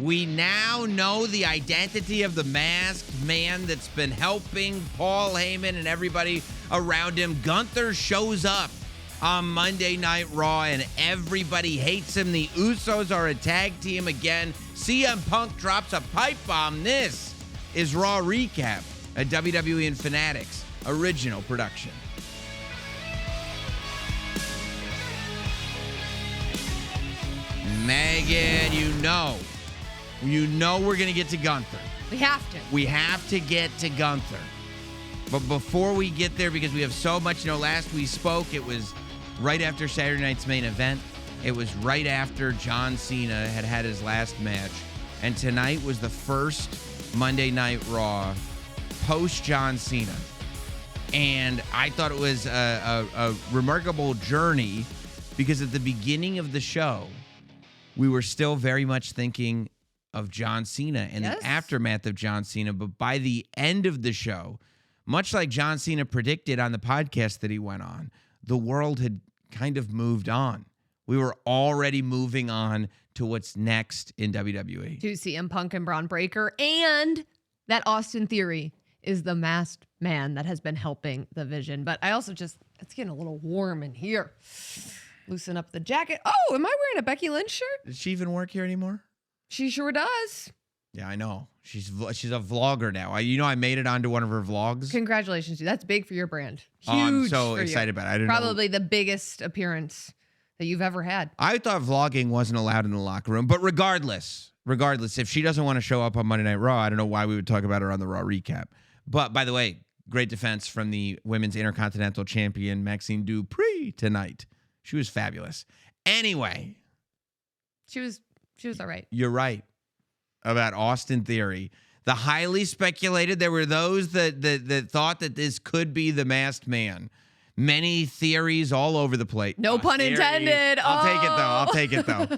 We now know the identity of the masked man that's been helping Paul Heyman and everybody around him. Gunther shows up on Monday Night Raw, and everybody hates him. The Usos are a tag team again. CM Punk drops a pipe bomb. This is Raw Recap, a WWE and Fanatics original production. Megan, you know we're going to get to Gunther. We have to. We have to get to Gunther. But before we get there, because we have so much, last we spoke, it was right after Saturday night's main event. It was right after John Cena had his last match. And tonight was the first Monday Night Raw post John Cena. And I thought it was a remarkable journey because at the beginning of the show, we were still very much thinking of John Cena and the aftermath of John Cena. But by the end of the show, much like John Cena predicted on the podcast that he went on, the world had kind of moved on. We were already moving on to what's next in WWE. To CM Punk and Braun Breaker, and that Austin Theory is the masked man that has been helping the Vision. But I also it's getting a little warm in here. Loosen up the jacket. Oh, am I wearing a Becky Lynch shirt? Does she even work here anymore? She sure does. Yeah, I know. She's a vlogger now. I made it onto one of her vlogs. Congratulations, dude. That's big for your brand. Huge. I'm so for excited you. about it. I didn't Probably the biggest appearance that you've ever had. I thought vlogging wasn't allowed in the locker room, but regardless, if she doesn't want to show up on Monday Night Raw, I don't know why we would talk about her on the Raw Recap. But by the way, great defense from the Women's Intercontinental Champion Maxine Dupree tonight. She was fabulous. Anyway, She was all right. you're right about Austin Theory. The highly speculated, there were those that thought that this could be the masked man. Many theories all over the place. No pun intended. I'll take it though.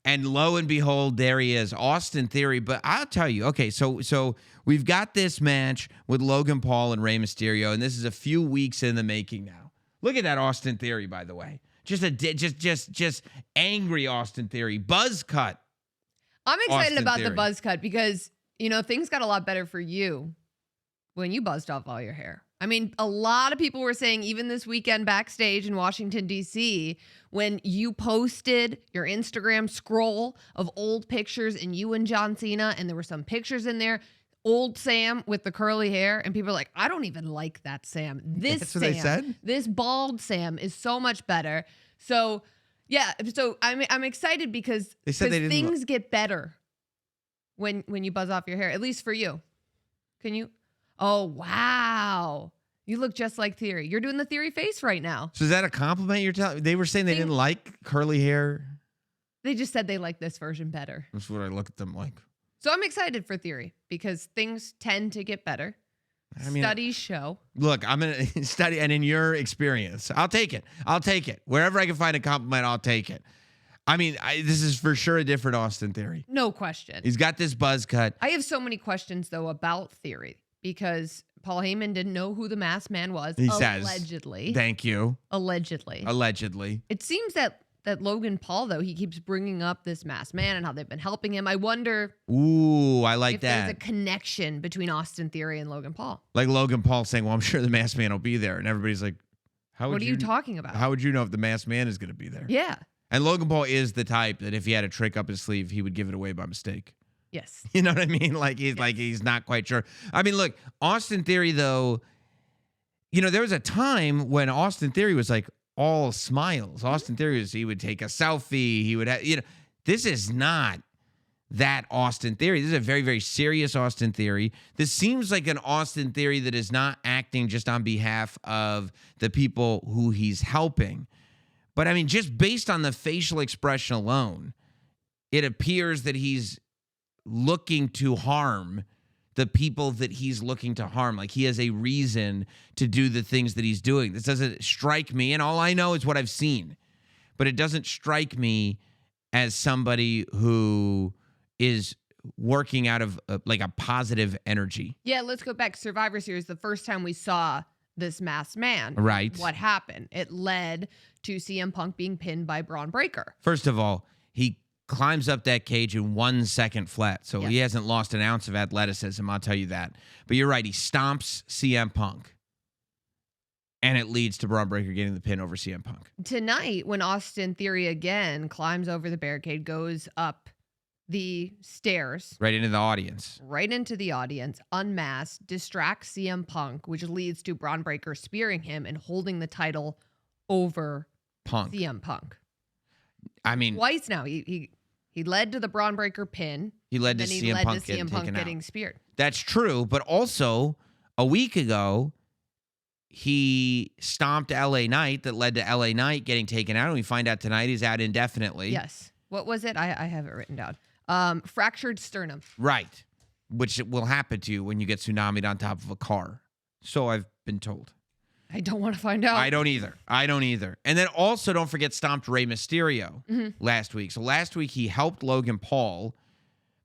And lo and behold, there he is, Austin Theory. But I'll tell you, okay, so we've got this match with Logan Paul and Rey Mysterio, and this is a few weeks in the making now. Look at that Austin Theory, by the way. Just angry Austin Theory. Buzz cut. I'm excited Austin about Theory. the buzz cut because, things got a lot better for you when you buzzed off all your hair. I mean, a lot of people were saying even this weekend backstage in Washington, D.C., when you posted your Instagram scroll of old pictures and you and John Cena, and there were some pictures in there, old Sam with the curly hair, and people are like, I don't even like that Sam. That's what they said? This bald Sam is so much better. So, yeah, so I'm excited because They said they didn't things get better when you buzz off your hair, at least for you. Can you? Oh, wow. You look just like Theory. You're doing the Theory face right now. So is that a compliment you're telling? They were saying they didn't like curly hair. They just said they like this version better. That's what I look at them like. So I'm excited for Theory because things tend to get better. Studies show. Look, I'm going to study, and in your experience, I'll take it. Wherever I can find a compliment, I'll take it. This is for sure a different Austin Theory. No question. He's got this buzz cut. I have so many questions, though, about Theory because Paul Heyman didn't know who the masked man was. He allegedly. Says, thank you. Allegedly. It seems that Logan Paul, though, he keeps bringing up this masked man and how they've been helping him. I wonder Ooh, I like if that. there's a connection between Austin Theory and Logan Paul. Like Logan Paul saying, well, I'm sure the masked man will be there. And everybody's like, what are you talking about? How would you know if the masked man is going to be there? Yeah. And Logan Paul is the type that if he had a trick up his sleeve, he would give it away by mistake. Yes. You know what I mean? Like he's not quite sure. Look, Austin Theory, though, there was a time when Austin Theory was like all smiles. Austin Theory he would take a selfie. He would have, this is not that Austin Theory. This is a very, very serious Austin Theory. This seems like an Austin Theory that is not acting just on behalf of the people who he's helping. But just based on the facial expression alone, it appears that he's looking to harm the people that he's looking to harm. Like he has a reason to do the things that he's doing. This doesn't strike me, and all I know is what I've seen. But it doesn't strike me as somebody who is working out of like a positive energy. Yeah, let's go back. Survivor Series, the first time we saw this masked man. Right. What happened? It led to CM Punk being pinned by Braun Breaker. First of all, he climbs up that cage in 1 second flat. So Yeah. he hasn't lost an ounce of athleticism, I'll tell you that. But you're right, he stomps CM Punk. And it leads to Braun Breaker getting the pin over CM Punk. Tonight, when Austin Theory again climbs over the barricade, goes up the stairs, Right into the audience. right into the audience, unmasked, distracts CM Punk, which leads to Braun Breaker spearing him and holding the title over Punk. CM Punk. I mean, Twice now. He led to the Braun Breaker pin. he led to Then he CM led Punk to getting CM Punk taken getting out. speared. That's true, but also a week ago, he stomped LA Knight that led to LA Knight getting taken out, and we find out tonight he's out indefinitely. Yes. What was it? I have it written down. Fractured sternum. Right. Which will happen to you when you get tsunamied on top of a car. So I've been told. I don't want to find out. I don't either. And then also don't forget stomped Rey Mysterio last week. So last week he helped Logan Paul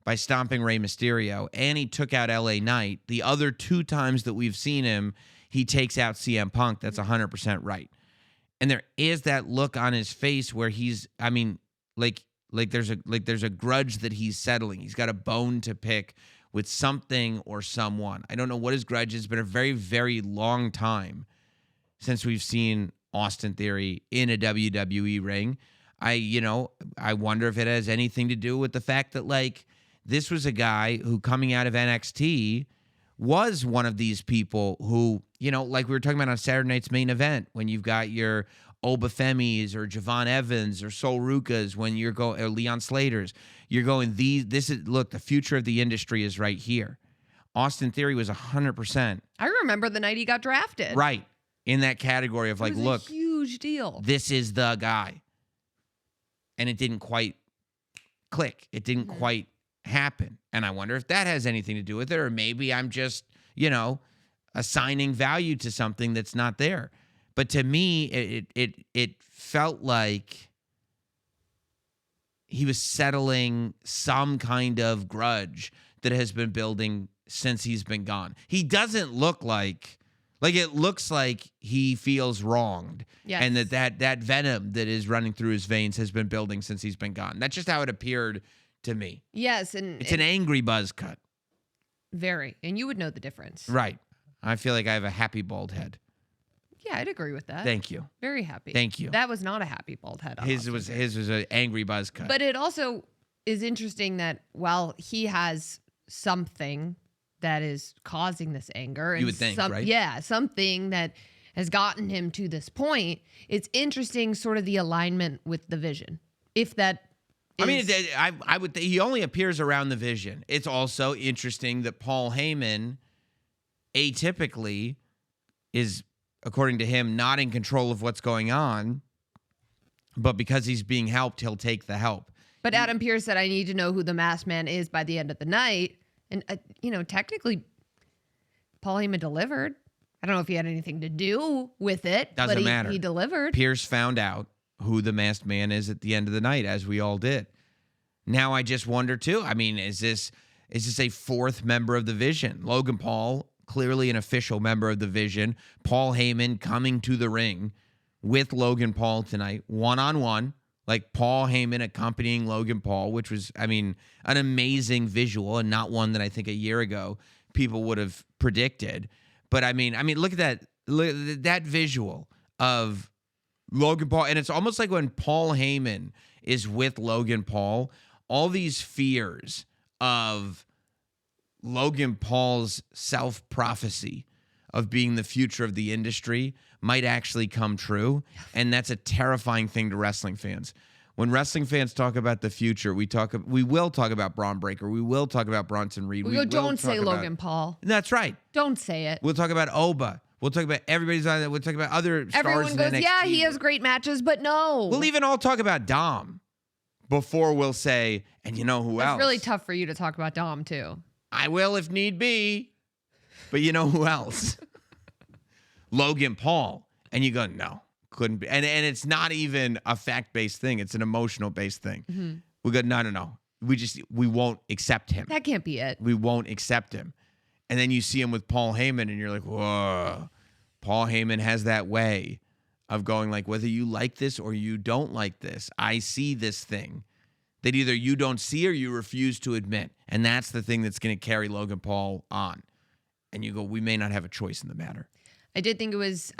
by stomping Rey Mysterio, and he took out LA Knight. The other 2 times that we've seen him, he takes out CM Punk. That's 100% right. And there is that look on his face where he's, I mean, like there's a grudge that he's settling. He's got a bone to pick with something or someone. I don't know what his grudge is. It's been a very, very long time since we've seen Austin Theory in a WWE ring. I wonder if it has anything to do with the fact that, like, this was a guy who, coming out of NXT, was one of these people who, like we were talking about on Saturday night's main event, when you've got your Obafemis or Javon Evans or Sol Rukas, when you're going, or Leon Slaters, you're going, look, the future of the industry is right here. Austin Theory was 100% I remember the night he got drafted. right in that category of, like, It was look, a huge deal. this is the guy. And it didn't quite click. It didn't quite happen. And I wonder if that has anything to do with it, or maybe I'm just, assigning value to something that's not there. But to me, it felt like he was settling some kind of grudge that has been building since he's been gone. He doesn't look like it looks like he feels wronged. Yes. And that venom that is running through his veins has been building since he's been gone. That's just how it appeared to me. Yes, and It's an angry buzz cut. very, and you would know the difference. Right. I feel like I have a happy bald head. Yeah, I'd agree with that. Thank you. Very happy. Thank you. That was not a happy bald head. on His Austin was Theory. an angry buzz cut. But it also is interesting that while he has something that is causing this anger, and You would think, right? Yeah, something that has gotten him to this point, it's interesting, sort of the alignment with the Vision. If that, I mean, is- I would. He only appears around the Vision. It's also interesting that Paul Heyman, atypically, is, according to him, not in control of what's going on. But because he's being helped, he'll take the help. But Adam Pearce said, I need to know who the masked man is by the end of the night. And, technically, Paul Heyman delivered. I don't know if he had anything to do with it. Doesn't but matter. He delivered. Pierce found out who the masked man is at the end of the night, as we all did. Now I just wonder, too. I mean, is this a 4th member of the Vision? Logan Paul, clearly an official member of the Vision. Paul Heyman coming to the ring with Logan Paul tonight, one-on-one. Like Paul Heyman accompanying Logan Paul, which was, I mean, an amazing visual, and not one that I think a year ago people would have predicted. But I mean, look at that. Look at that visual of Logan Paul. And it's almost like when Paul Heyman is with Logan Paul, all these fears of Logan Paul's self-prophecy of being the future of the industry might actually come true. And that's a terrifying thing to wrestling fans. When wrestling fans talk about the future, we will talk about Braun Breaker. We will talk about Bronson Reed. We go, will don't say talk about- Logan Paul. That's right. Don't say it. We'll talk about Oba. We'll talk about everybody's on that. We'll talk about other stars Everyone in goes, NXT. yeah, he has great matches, but no. We'll even all talk about Dom before we'll say, and you know who It's else? really tough for you to talk about Dom, too. I will if need be. But you know who else? Logan Paul. And you go, no, couldn't be. And it's not even a fact-based thing. It's an emotional-based thing. Mm-hmm. We go, no. We won't accept him. That can't be it. We won't accept him. And then you see him with Paul Heyman, and you're like, whoa. Paul Heyman has that way of going, like, whether you like this or you don't like this, I see this thing that either you don't see or you refuse to admit. And that's the thing that's going to carry Logan Paul on. And you go, we may not have a choice in the matter. I did think it was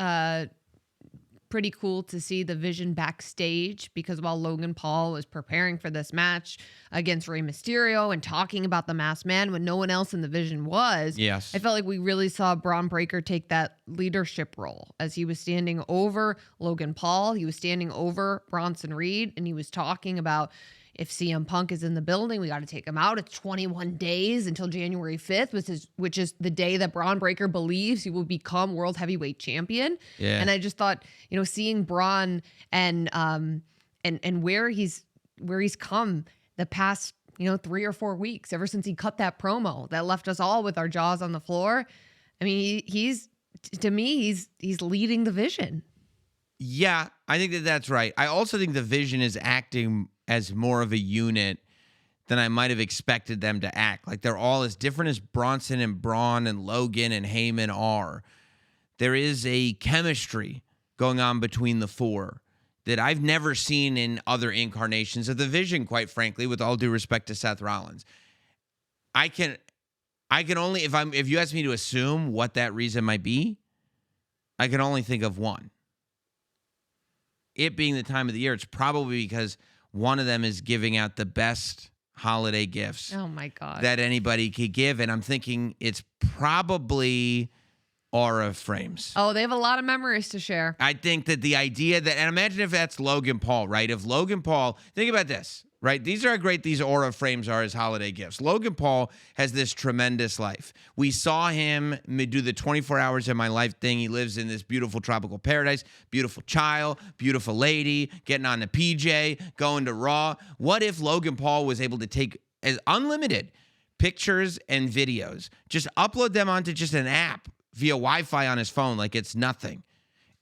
pretty cool to see the Vision backstage, because while Logan Paul was preparing for this match against Rey Mysterio and talking about the Masked Man when no one else in the Vision was, Yes. I felt like we really saw Braun Breaker take that leadership role as he was standing over Logan Paul. He was standing over Bronson Reed, and he was talking about, if CM Punk is in the building, we got to take him out. It's 21 days until January 5th, which is the day that Braun Breaker believes he will become world heavyweight champion. Yeah. And I just thought, seeing Braun and where he's come the past, 3 or 4 weeks, ever since he cut that promo that left us all with our jaws on the floor. I mean, he's leading the Vision. Yeah, I think that's right. I also think the Vision is acting as more of a unit than I might have expected them to act. Like, they're all as different as Bronson and Braun and Logan and Heyman are. There is a chemistry going on between the four that I've never seen in other incarnations of the Vision, quite frankly, with all due respect to Seth Rollins. I can only, if you ask me to assume what that reason might be, I can only think of one. It being the time of the year, it's probably because one of them is giving out the best holiday gifts Oh my God. that anybody could give. And I'm thinking it's probably Aura frames. Oh, they have a lot of memories to share. I think that the idea that, and imagine if that's Logan Paul, right? If Logan Paul, think about this, right? These are how great these Aura frames are as holiday gifts. Logan Paul has this tremendous life. We saw him do the 24 hours of my life thing. He lives in this beautiful tropical paradise, beautiful child, beautiful lady, getting on the PJ, going to Raw. What if Logan Paul was able to take as unlimited pictures and videos, just upload them onto just an app via Wi-Fi on his phone like it's nothing.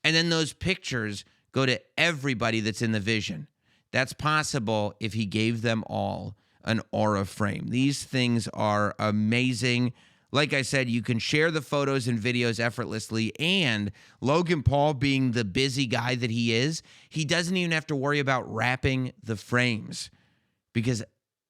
And then those pictures go to everybody that's in the Vision. That's possible if he gave them all an Aura frame. These things are amazing. Like I said, you can share the photos and videos effortlessly. And Logan Paul, being the busy guy that he is, he doesn't even have to worry about wrapping the frames because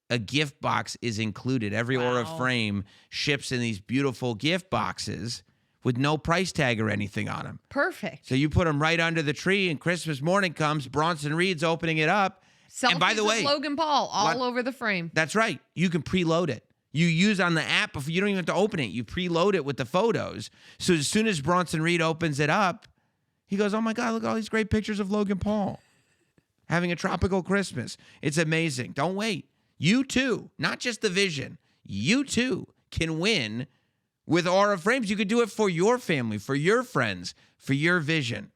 a gift box is included. Every Aura frame ships in these beautiful gift boxes with no price tag or anything on them. Perfect. So you put them right under the tree, and Christmas morning comes, Bronson Reed's opening it up. Selfies and by the way, of Logan Paul all over the frame. That's right. You can preload it. You use on the app before you don't even have to open it. You preload it with the photos. So as soon as Bronson Reed opens it up, he goes, oh my God, look at all these great pictures of Logan Paul having a tropical Christmas. It's amazing. Don't wait. You too, not just the Vision, you too can win with Aura frames. You could do it for your family, for your friends, for your Vision.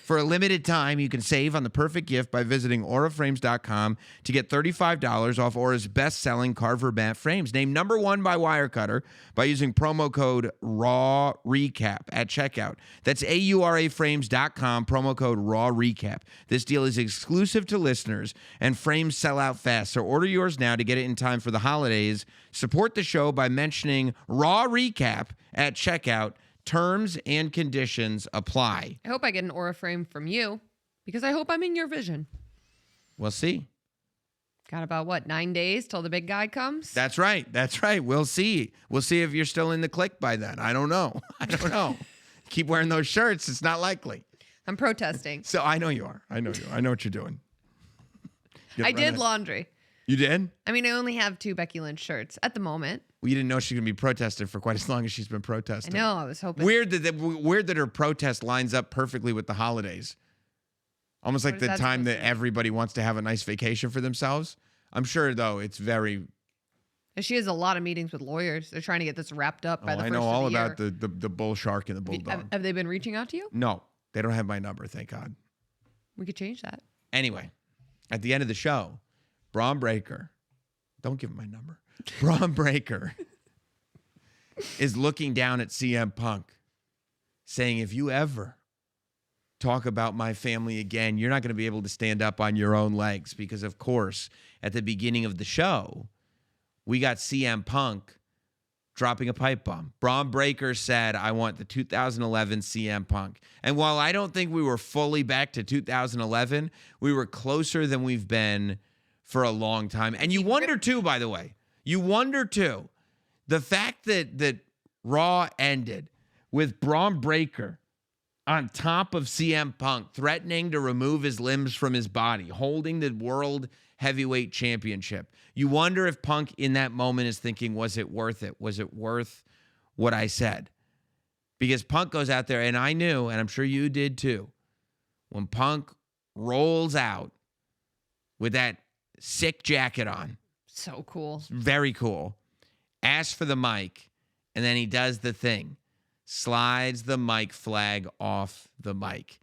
For a limited time, you can save on the perfect gift by visiting auraframes.com to get $35 off Aura's best-selling Carver mat frames. Named number 1 by Wirecutter by using promo code RAWRECAP at checkout. That's auraframes.com, promo code RAWRECAP. This deal is exclusive to listeners, and frames sell out fast. So order yours now to get it in time for the holidays. Support the show by mentioning Raw Recap at checkout. Terms and conditions apply. I hope I get an Aura frame from you because I hope I'm in your Vision. We'll see. Got about, 9 days till the big guy comes? That's right. That's right. We'll see. We'll see if you're still in the clique by then. I don't know. Keep wearing those shirts. It's not likely. I'm protesting. So I know you are. I know what you're doing. I did laundry. You did? I mean, I only have 2 Becky Lynch shirts at the moment. Well, you didn't know she was going to be protested for quite as long as she's been protesting. I know. I was hoping. Weird that her protest lines up perfectly with the holidays. Almost like the time that everybody wants to have a nice vacation for themselves. I'm sure, though, it's very... She has a lot of meetings with lawyers. They're trying to get this wrapped up by the first of the year. I know all about the bull shark and the bulldog. Have they been reaching out to you? No, they don't have my number, thank God. We could change that. Anyway, at the end of the show, Braun Breaker, don't give him my number. Braun Breaker is looking down at CM Punk saying, if you ever talk about my family again, you're not going to be able to stand up on your own legs. Because, of course, at the beginning of the show, we got CM Punk dropping a pipe bomb. Braun Breaker said, I want the 2011 CM Punk. And while I don't think we were fully back to 2011, we were closer than we've been for a long time. And you wonder too, by the way, the fact that Raw ended with Braun Breaker on top of CM Punk, threatening to remove his limbs from his body, holding the World Heavyweight Championship. You wonder if Punk in that moment is thinking, was it worth it? Was it worth what I said? Because Punk goes out there, and I knew, and I'm sure you did too, when Punk rolls out with that sick jacket on. So cool. Very cool. Asks for the mic, and then he does the thing. Slides the mic flag off the mic.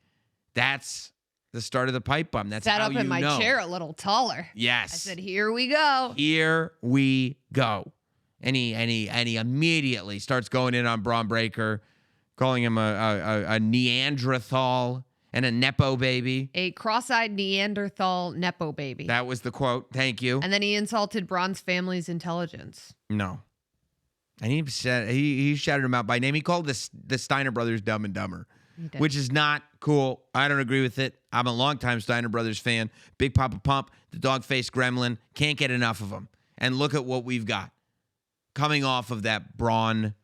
That's the start of the pipe bomb. That's Sat how up you in my know. chair a little taller. Yes. I said, here we go. Here we go. And he immediately starts going in on Braun Breaker, calling him a Neanderthal and a Nepo baby. A cross-eyed Neanderthal Nepo baby. That was the quote. Thank you. And then he insulted Braun's family's intelligence. No. And he shouted him out by name. He called the Steiner brothers Dumb and Dumber, which is not cool. I don't agree with it. I'm a longtime Steiner Brothers fan. Big Papa Pump, the dog-faced gremlin. Can't get enough of them. And look at what we've got coming off of that Braun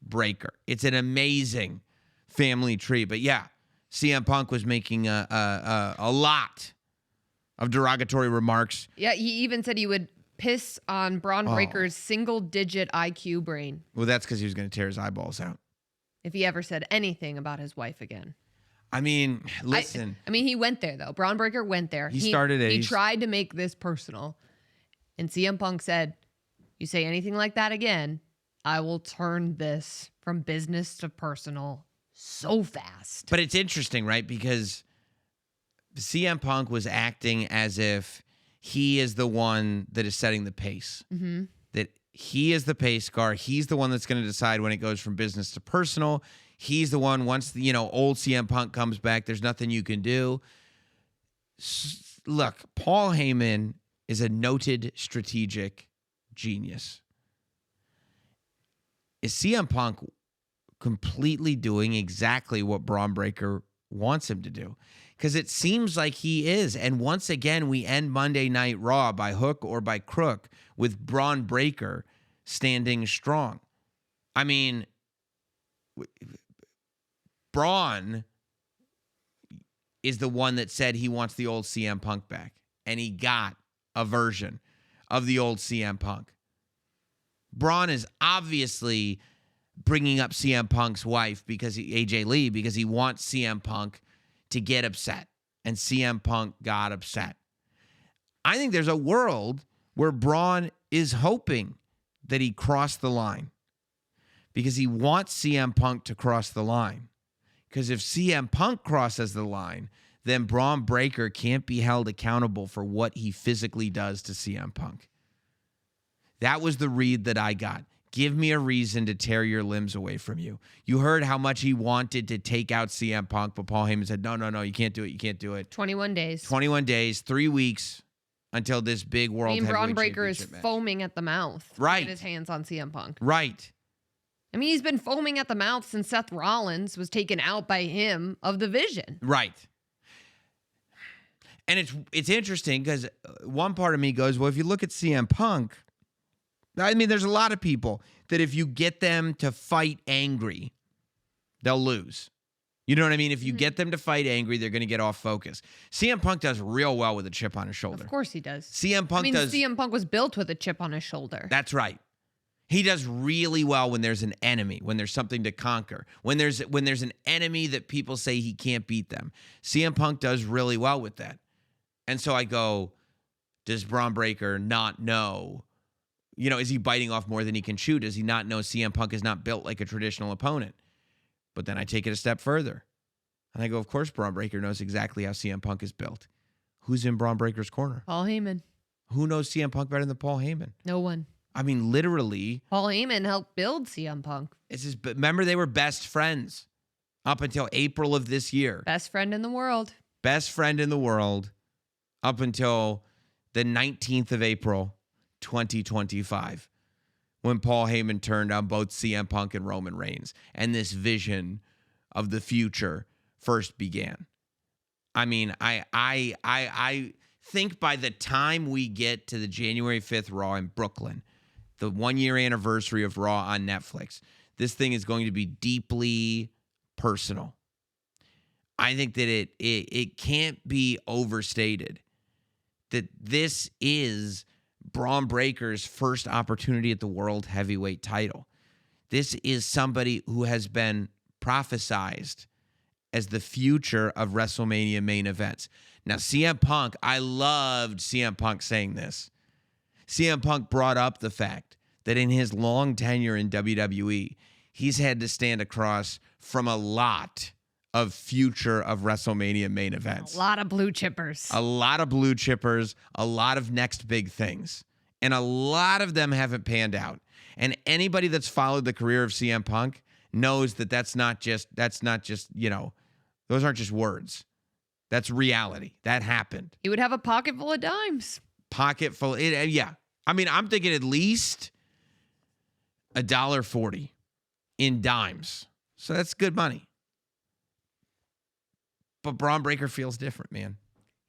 Breaker. It's an amazing family tree. But yeah, CM Punk was making a lot of derogatory remarks. Yeah, he even said he would piss on Braun Breaker's single-digit IQ brain Well, that's because he was going to tear his eyeballs out. if he ever said anything about his wife again. I mean, listen. I mean, he went there, though. Braun Breaker went there. He started it. He He's- tried to make this personal. And CM Punk said, you say anything like that again, I will turn this from business to personal so fast. But it's interesting, right? Because CM Punk was acting as if he is the one that is setting the pace. Mm-hmm. That he is the pace car. He's the one that's going to decide when it goes from business to personal. He's the one, once, old CM Punk comes back, there's nothing you can do. Look, Paul Heyman is a noted strategic genius. Is CM Punk completely doing exactly what Braun Breaker wants him to do? Because it seems like he is. And once again, we end Monday Night Raw by hook or by crook with Braun Breaker standing strong. I mean, Braun is the one that said he wants the old CM Punk back. And he got a version of the old CM Punk. Braun is obviously bringing up CM Punk's wife, AJ Lee, because he wants CM Punk to get upset. And CM Punk got upset. I think there's a world where Braun is hoping that he crossed the line because he wants CM Punk to cross the line. Because if CM Punk crosses the line, then Braun Breaker can't be held accountable for what he physically does to CM Punk. That was the read that I got. Give me a reason to tear your limbs away from you. You heard how much he wanted to take out CM Punk, but Paul Heyman said, no, you can't do it. You can't do it. 21 days. 21 days, 3 weeks until this big World Heavyweight Braun Breaker is Championship match. foaming at the mouth. Right. To get his hands on CM Punk. Right. I mean, he's been foaming at the mouth since Seth Rollins was taken out by him of the Vision. Right. And it's interesting because one part of me goes, well, if you look at CM Punk, I mean, there's a lot of people that if you get them to fight angry, they'll lose. You know what I mean? If you get them to fight angry, they're going to get off focus. CM Punk does real well with a chip on his shoulder. Of course he does. CM Punk does. CM Punk was built with a chip on his shoulder. That's right. He does really well when there's an enemy, when there's something to conquer, when there's an enemy that people say he can't beat them. CM Punk does really well with that. And so I go, does Braun Breaker not know? Is he biting off more than he can chew? Does he not know CM Punk is not built like a traditional opponent? But then I take it a step further. And I go, of course, Braun Breaker knows exactly how CM Punk is built. Who's in Braun Breaker's corner? Paul Heyman. Who knows CM Punk better than Paul Heyman? No one. I mean, literally. Paul Heyman helped build CM Punk. Remember, they were best friends up until April of this year. Best friend in the world. Best friend in the world up until the 19th of April, 2025, when Paul Heyman turned on both CM Punk and Roman Reigns, and this vision of the future first began. I mean, I think by the time we get to the January 5th Raw in Brooklyn, the 1-year anniversary of Raw on Netflix, this thing is going to be deeply personal. I think that it can't be overstated that this is Braun Breaker's first opportunity at the World Heavyweight title. This is somebody who has been prophesized as the future of WrestleMania main events. Now, CM Punk, I loved CM Punk saying this. CM Punk brought up the fact that in his long tenure in WWE, he's had to stand across from a lot of future of WrestleMania main events. A lot of blue chippers. A lot of blue chippers, a lot of next big things. And a lot of them haven't panned out. And anybody that's followed the career of CM Punk knows that that's not just, those aren't just words. That's reality. That happened. He would have a pocket full of dimes. Pocket full. Yeah. I mean, I'm thinking at least $1.40 in dimes. So that's good money. But Braun Breaker feels different, man.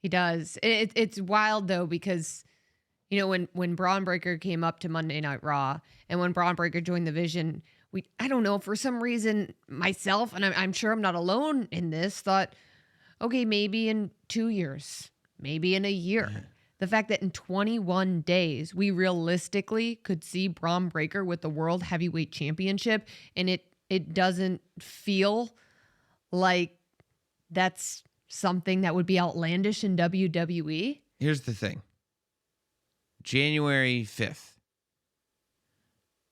He does. It's wild, though, because, when Braun Breaker came up to Monday Night Raw and when Braun Breaker joined the Vision, I don't know, for some reason, myself, and I'm sure I'm not alone in this, thought, okay, maybe in 2 years, maybe in a year. Yeah. The fact that in 21 days, we realistically could see Braun Breaker with the World Heavyweight Championship, and it doesn't feel like that's something that would be outlandish in WWE. Here's the thing. January 5th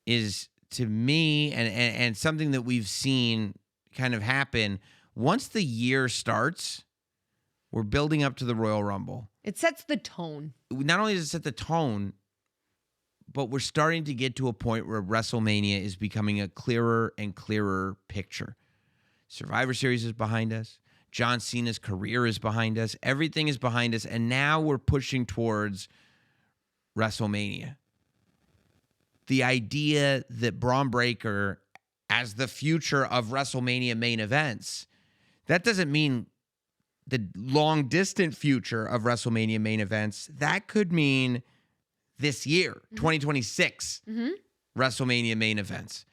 is, to me, and something that we've seen kind of happen, once the year starts, we're building up to the Royal Rumble. It sets the tone. Not only does it set the tone, but we're starting to get to a point where WrestleMania is becoming a clearer and clearer picture. Survivor Series is behind us. John Cena's career is behind us. Everything is behind us. And now we're pushing towards WrestleMania. The idea that Braun Breaker as the future of WrestleMania main events, that doesn't mean the long distant future of WrestleMania main events. That could mean this year, 2026, WrestleMania main events.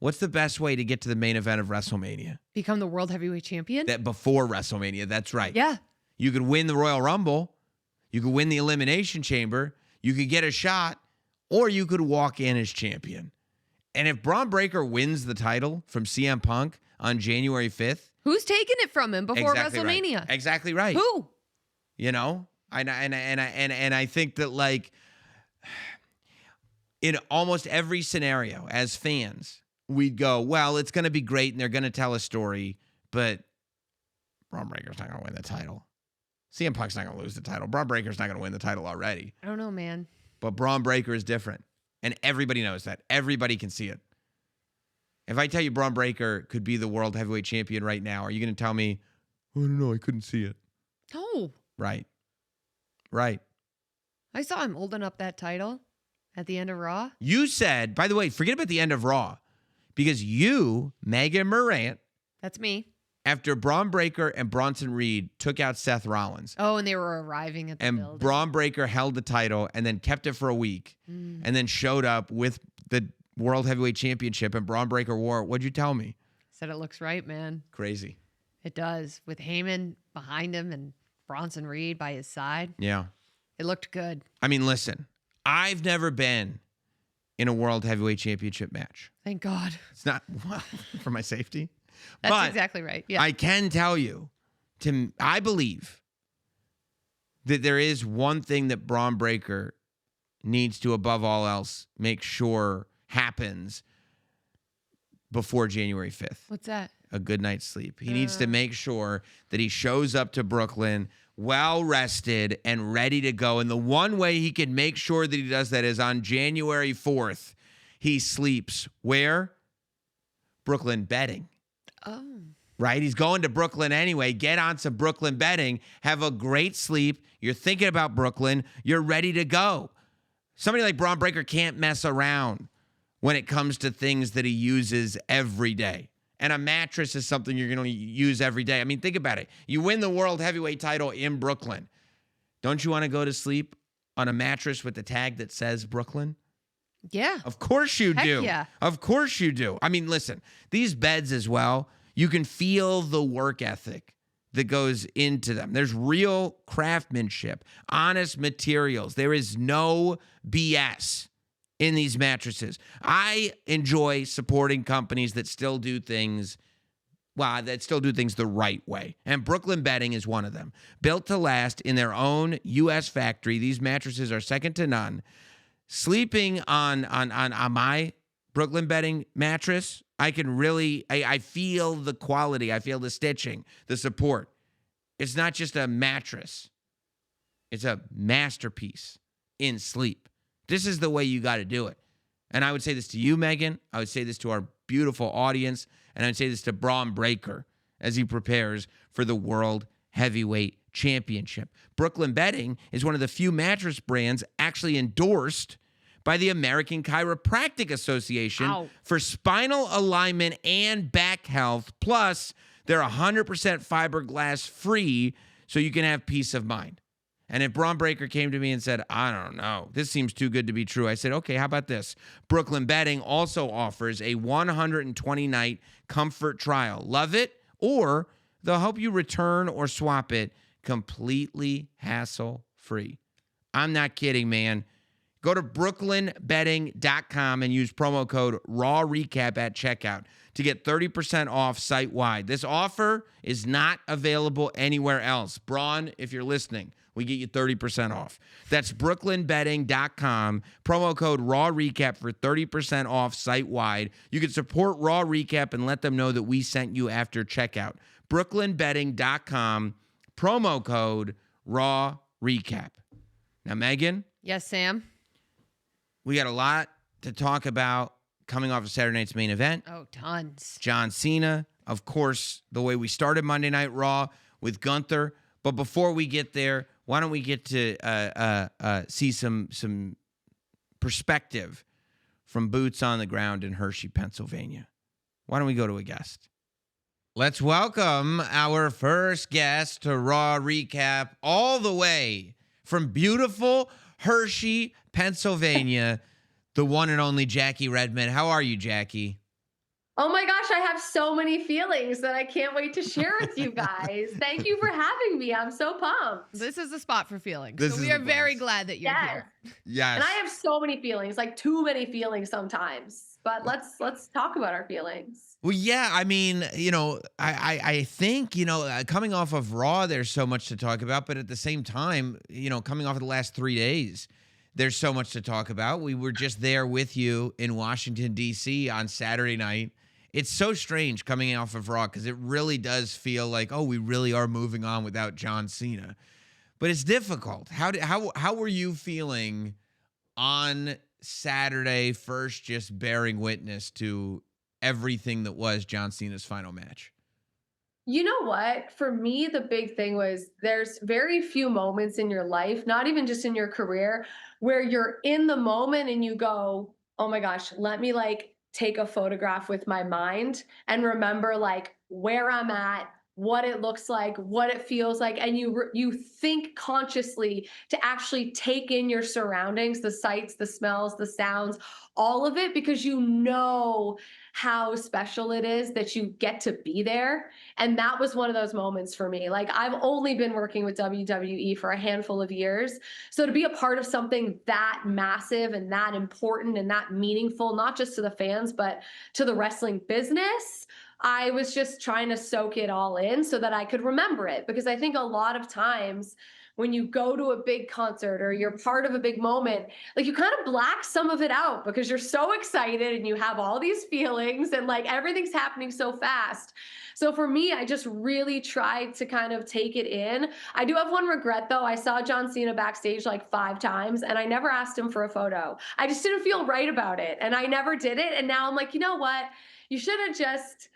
What's the best way to get to the main event of WrestleMania? Become the World Heavyweight Champion? That before WrestleMania, that's right. Yeah. You could win the Royal Rumble. You could win the Elimination Chamber. You could get a shot. Or you could walk in as champion. And if Braun Breaker wins the title from CM Punk on January 5th. Who's taking it from him before WrestleMania? Right. Exactly right. Who? And I think that, like, in almost every scenario as fans, we'd go, well, it's going to be great and they're going to tell a story, but Braun Breaker's not going to win the title. CM Punk's not going to lose the title. Braun Breaker's not going to win the title already. I don't know, man. But Braun Breaker is different. And everybody knows that. Everybody can see it. If I tell you Braun Breaker could be the World Heavyweight Champion right now, are you going to tell me, oh, no, I couldn't see it? No. Right. I saw him holding up that title at the end of Raw. You said, by the way, forget about the end of Raw. Because you, Megan Morant. That's me. After Braun Breaker and Bronson Reed took out Seth Rollins. Oh, and they were arriving at the building. And Braun Breaker held the title and then kept it for a week. And then showed up with the World Heavyweight Championship and Braun Breaker wore it. What'd you tell me? Said it looks right, man. Crazy. It does. With Heyman behind him and Bronson Reed by his side. Yeah. It looked good. I mean, listen, I've never been in a World Heavyweight Championship match. Thank God. It's not, well, for my safety. That's exactly right. Yeah. I can tell you, I believe that there is one thing that Braun Breaker needs to, above all else, make sure happens before January 5th. What's that? A good night's sleep. He needs to make sure that he shows up to Brooklyn well rested and ready to go. And the one way he can make sure that he does that is on January 4th, he sleeps where? Brooklyn betting. Oh. Right? He's going to Brooklyn anyway. Get on some Brooklyn betting. Have a great sleep. You're thinking about Brooklyn. You're ready to go. Somebody like Braun Breaker can't mess around when it comes to things that he uses every day. And a mattress is something you're going to use every day. I mean, think about it. You win the World Heavyweight title in Brooklyn. Don't you want to go to sleep on a mattress with the tag that says Brooklyn? Yeah. Of course you Heck do. yeah. Of course you do. I mean, listen, these beds as well, you can feel the work ethic that goes into them. There's real craftsmanship, honest materials. There is no BS in these mattresses. I enjoy supporting companies that still do things the right way. And Brooklyn Bedding is one of them. Built to last in their own U.S. factory, these mattresses are second to none. Sleeping on my Brooklyn Bedding mattress, I can really, I feel the quality. I feel the stitching, the support. It's not just a mattress. It's a masterpiece in sleep. This is the way you got to do it. And I would say this to you, Megan. I would say this to our beautiful audience. And I would say this to Braun Breaker as he prepares for the World Heavyweight Championship. Brooklyn Bedding is one of the few mattress brands actually endorsed by the American Chiropractic Association for spinal alignment and back health. Plus, they're 100% fiberglass free, so you can have peace of mind. And if Braun Breaker came to me and said, I don't know, this seems too good to be true, I said, okay, how about this? Brooklyn Bedding also offers a 120-night comfort trial. Love it? Or they'll help you return or swap it completely hassle-free. I'm not kidding, man. Go to brooklynbedding.com and use promo code RAWRECAP at checkout to get 30% off site-wide. This offer is not available anywhere else. Braun, if you're listening, we get you 30% off. That's brooklynbedding.com, promo code RAWRECAP for 30% off site-wide. You can support Raw Recap and let them know that we sent you after checkout. brooklynbedding.com, promo code RAWRECAP. Now, Megan? Yes, Sam? We got a lot to talk about coming off of Saturday night's main event. Oh, tons. John Cena, of course, the way we started Monday Night Raw with Gunther. But before we get there, why don't we get to see some perspective from boots on the ground in Hershey, Pennsylvania? Why don't we go to a guest? Let's welcome our first guest to Raw Recap all the way from beautiful Hershey, Pennsylvania, the one and only Jackie Redmond. How are you, Jackie? Oh my gosh, I have so many feelings that I can't wait to share with you guys. Thank you for having me. I'm so pumped. This is the spot for feelings. This So is we are the very place. glad that you're here. Yes. And I have so many feelings, like too many feelings sometimes. But let's talk about our feelings. Well, yeah, I mean, I think, coming off of Raw, there's so much to talk about. But at the same time, coming off of the last 3 days, there's so much to talk about. We were just there with you in Washington, D.C. on Saturday night. It's so strange coming off of Raw because it really does feel like, oh, we really are moving on without John Cena. But it's difficult. How were you feeling on Saturday, first just bearing witness to everything that was John Cena's final match? You know what? For me, the big thing was there's very few moments in your life, not even just in your career, where you're in the moment and you go, oh my gosh, let me take a photograph with my mind and remember where I'm at, what it looks like, what it feels like, and you think consciously to actually take in your surroundings, the sights, the smells, the sounds, all of it, because you know how special it is that you get to be there. And that was one of those moments for me. I've only been working with WWE for a handful of years. So to be a part of something that massive and that important and that meaningful, not just to the fans, but to the wrestling business, I was just trying to soak it all in so that I could remember it. Because I think a lot of times when you go to a big concert or you're part of a big moment, you kind of black some of it out because you're so excited and you have all these feelings and everything's happening so fast. So for me, I just really tried to kind of take it in. I do have one regret though. I saw John Cena backstage 5 times and I never asked him for a photo. I just didn't feel right about it and I never did it. And now I'm like, you know what? You should have just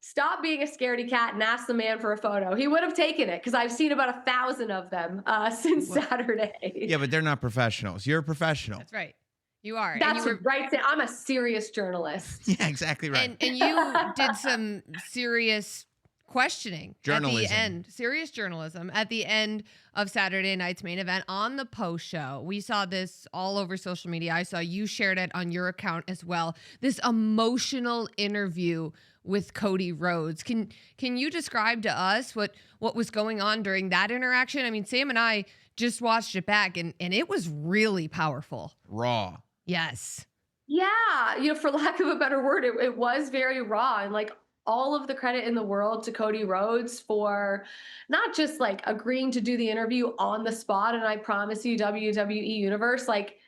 stop being a scaredy cat and ask the man for a photo. He would have taken it because I've seen about 1,000 of them since Saturday. Yeah, but they're not professionals. You're a professional. That's right. You are. That's right. I'm a serious journalist. Yeah, exactly right. And you did some serious questioning at the Journalism. end, serious journalism at the end of Saturday night's main event on the post show. We saw this all over social media. I saw you shared it on your account as well. This emotional interview with Cody Rhodes. Can you describe to us what was going on during that interaction? I mean, Sam and I just watched it back and it was really powerful. Raw. Yes. Yeah, for lack of a better word, it was very raw, and like all of the credit in the world to Cody Rhodes for not just like agreeing to do the interview on the spot. And I promise you, WWE Universe, like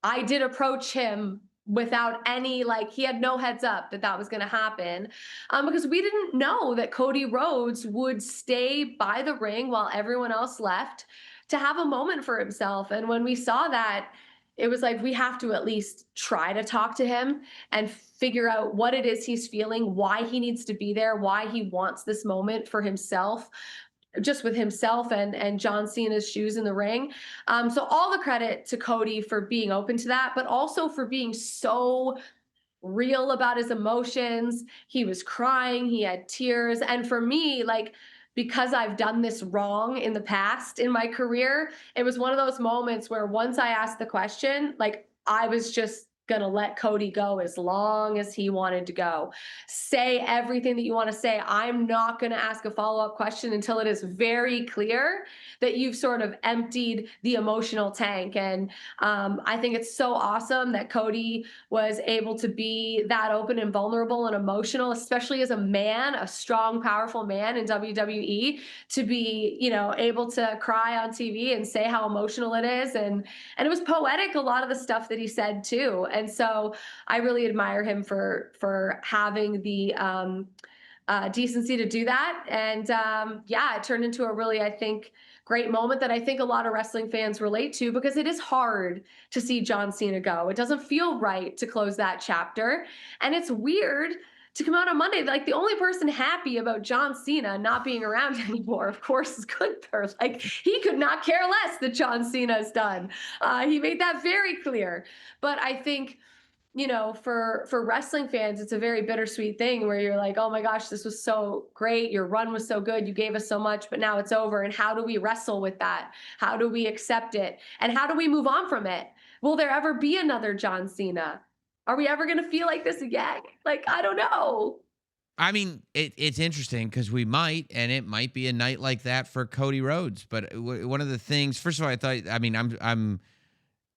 I did approach him without any, like he had no heads up that was going to happen, because we didn't know that Cody Rhodes would stay by the ring while everyone else left to have a moment for himself. And when we saw that, it was like, we have to at least try to talk to him and figure out what it is he's feeling, why he needs to be there, why he wants this moment for himself, just with himself and John Cena's shoes in the ring. So all the credit to Cody for being open to that, but also for being so real about his emotions. He was crying, he had tears. And for me, like, because I've done this wrong in the past in my career, it was one of those moments where once I asked the question, like I was just going to let Cody go as long as he wanted to go. Say everything that you want to say. I'm not going to ask a follow-up question until it is very clear that you've sort of emptied the emotional tank. And I think it's so awesome that Cody was able to be that open and vulnerable and emotional, especially as a man, a strong, powerful man in WWE, to be, able to cry on TV and say how emotional it is. And it was poetic, a lot of the stuff that he said too. And so I really admire him for having the decency to do that. And it turned into a really, I think, great moment that I think a lot of wrestling fans relate to, because it is hard to see John Cena go. It doesn't feel right to close that chapter. And it's weird to come out on Monday, like the only person happy about John Cena not being around anymore, of course, is Gunther. Like he could not care less that John Cena is done. He made that very clear. But I think, for wrestling fans, it's a very bittersweet thing where you're like, oh my gosh, this was so great. Your run was so good. You gave us so much, but now it's over. And how do we wrestle with that? How do we accept it? And how do we move on from it? Will there ever be another John Cena? Are we ever going to feel like this again? Like, I don't know. I mean, it's interesting because we might, and it might be a night like that for Cody Rhodes. But one of the things, first of all, I thought it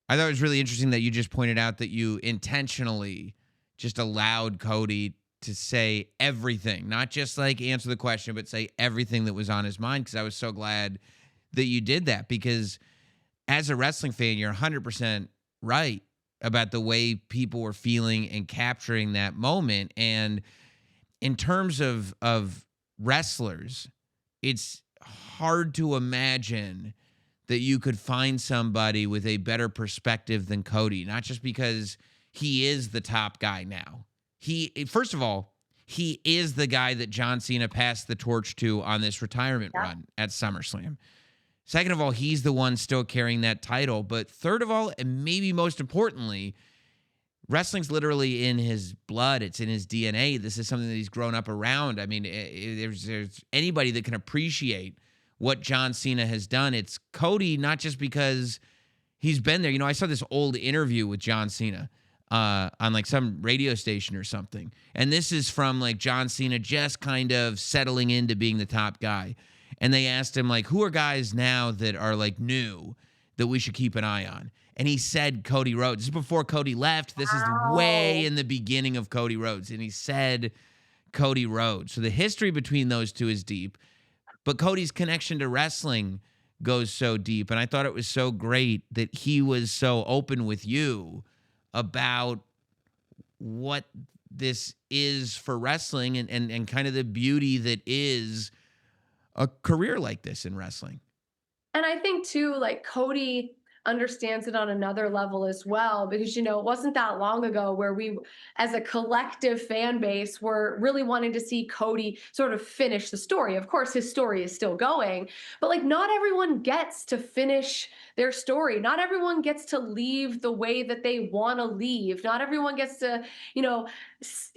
was really interesting that you just pointed out that you intentionally just allowed Cody to say everything, not just like answer the question, but say everything that was on his mind. Because I was so glad that you did that, because as a wrestling fan, you're 100% right about the way people were feeling and capturing that moment. And in terms of wrestlers, it's hard to imagine that you could find somebody with a better perspective than Cody, not just because he is the top guy now. First of all, he is the guy that John Cena passed the torch to on this retirement run at SummerSlam. Second of all, he's the one still carrying that title. But third of all, and maybe most importantly, wrestling's literally in his blood. It's in his DNA. This is something that he's grown up around. I mean, there's anybody that can appreciate what John Cena has done. It's Cody, not just because he's been there. I saw this old interview with John Cena on like some radio station or something. And this is from like John Cena just kind of settling into being the top guy. And they asked him, like, who are guys now that are like new that we should keep an eye on? And he said Cody Rhodes. This is before Cody left. This is way in the beginning of Cody Rhodes. And he said Cody Rhodes. So the history between those two is deep. But Cody's connection to wrestling goes so deep. And I thought it was so great that he was so open with you about what this is for wrestling and kind of the beauty that is a career like this in wrestling. And I think too, like Cody understands it on another level as well, because, it wasn't that long ago where we, as a collective fan base, were really wanting to see Cody sort of finish the story. Of course, his story is still going, but like, not everyone gets to finish their story. Not everyone gets to leave the way that they want to leave. Not everyone gets to,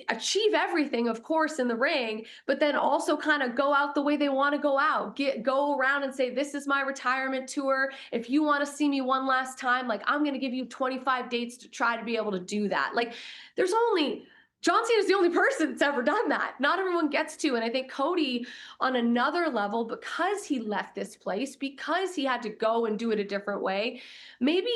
achieve everything, of course, in the ring, but then also kind of go out the way they want to go out. Go around and say, this is my retirement tour. If you want to see me one last time, like, I'm going to give you 25 dates to try to be able to do that. Like, John Cena is the only person that's ever done that. Not everyone gets to. And I think Cody, on another level, because he left this place, because he had to go and do it a different way, maybe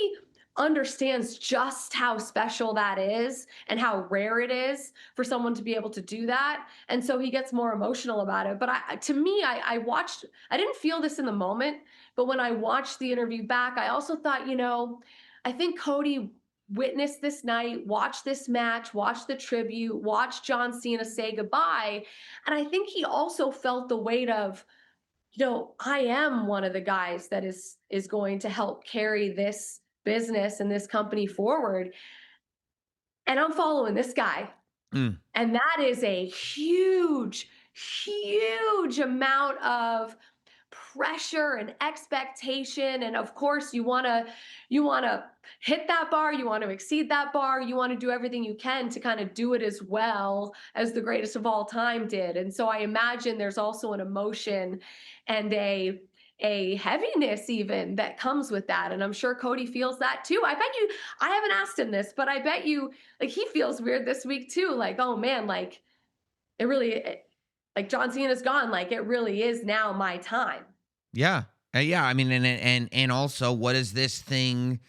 understands just how special that is and how rare it is for someone to be able to do that. And so he gets more emotional about it. But I watched, I didn't feel this in the moment, but when I watched the interview back, I also thought, I think Cody witnessed this night, watched this match, watched the tribute, watched John Cena say goodbye. And I think he also felt the weight of, I am one of the guys that is going to help carry this business and this company forward. And I'm following this guy. And that is a huge, huge amount of pressure and expectation. And of course, you want to hit that bar, you want to exceed that bar, you want to do everything you can to kind of do it as well as the greatest of all time did. And so I imagine there's also an emotion and a heaviness even that comes with that. And I'm sure Cody feels that too. I haven't asked him this, but I bet you, like, he feels weird this week too. Like, oh man, like, like, John Cena's gone. Like, it really is now my time. Yeah. Yeah. I mean, and also, what does this thing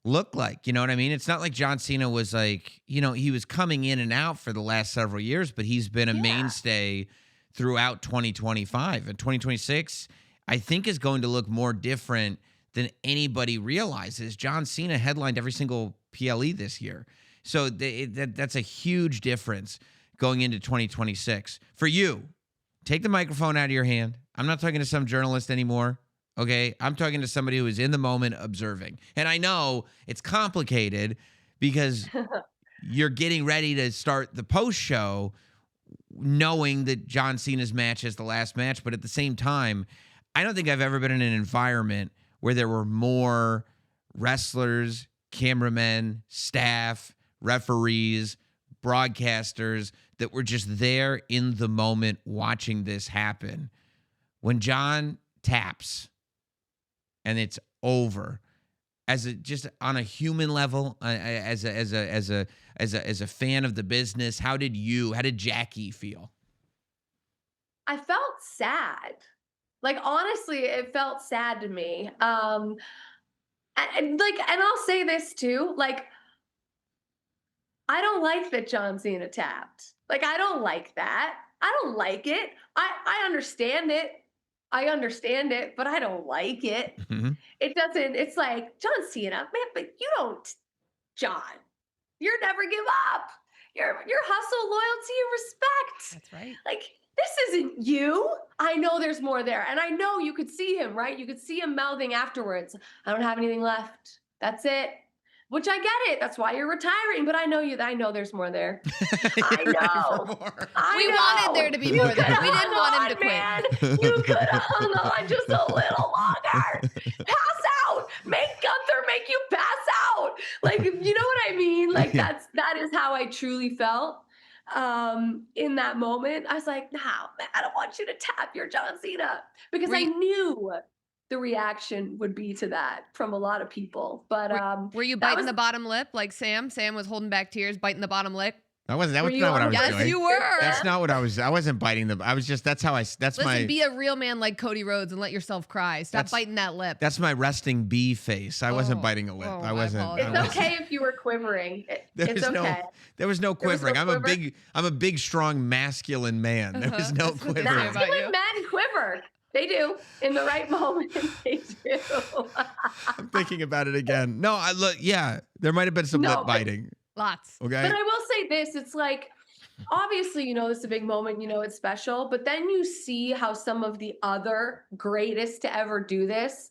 look like? You know what I mean? It's not like John Cena was like, he was coming in and out for the last several years, but he's been a mainstay throughout 2025 and 2026. I think is going to look more different than anybody realizes. John Cena headlined every single PLE this year. So that's a huge difference going into 2026. For you, take the microphone out of your hand. I'm not talking to some journalist anymore, okay? I'm talking to somebody who is in the moment observing. And I know it's complicated because you're getting ready to start the post show knowing that John Cena's match is the last match, but at the same time, I don't think I've ever been in an environment where there were more wrestlers, cameramen, staff, referees, broadcasters that were just there in the moment watching this happen. When John taps and it's over, just on a human level, as a fan of the business, how did Jackie feel? I felt sad. Like, honestly, it felt sad to me. And I'll say this too, like, I don't like that John Cena tapped. Like, I don't like that. I don't like it. I understand it. But I don't like it. Mm-hmm. It's like, John Cena, man, but you don't, John, you're never give up. Your hustle, loyalty, and respect. That's right. Like, this isn't you. I know there's more there. And I know you could see him, right? You could see him mouthing afterwards, I don't have anything left. That's it. Which I get it. That's why you're retiring. But I know there's more there. I know. We wanted there to be more there. We didn't want him to quit. Man. You could have hung on just a little longer. Pass out. Make Gunther make you pass out. Like, you know what I mean? Like, that is how I truly felt. In that moment, I was like, no, man, I don't want you to tap your John Cena, because I knew the reaction would be to that from a lot of people. But were you biting the bottom lip like Sam? Sam was holding back tears, biting the bottom lip. That was not what I was doing. Yes, you were. That's not what I was. I wasn't biting them. I was just. Listen, be a real man like Cody Rhodes and let yourself cry. Stop biting that lip. That's my resting bee face. I wasn't biting a lip. I wasn't. It's okay if you were quivering. It's okay. There was no quivering. I'm a big, strong, masculine man. There was no quivering. Masculine men quiver. They do in the right moment. They do. I'm thinking about it again. No, there might have been some lip biting. Lots. Okay. But I will say this, it's like, obviously, this is a big moment, it's special, but then you see how some of the other greatest to ever do this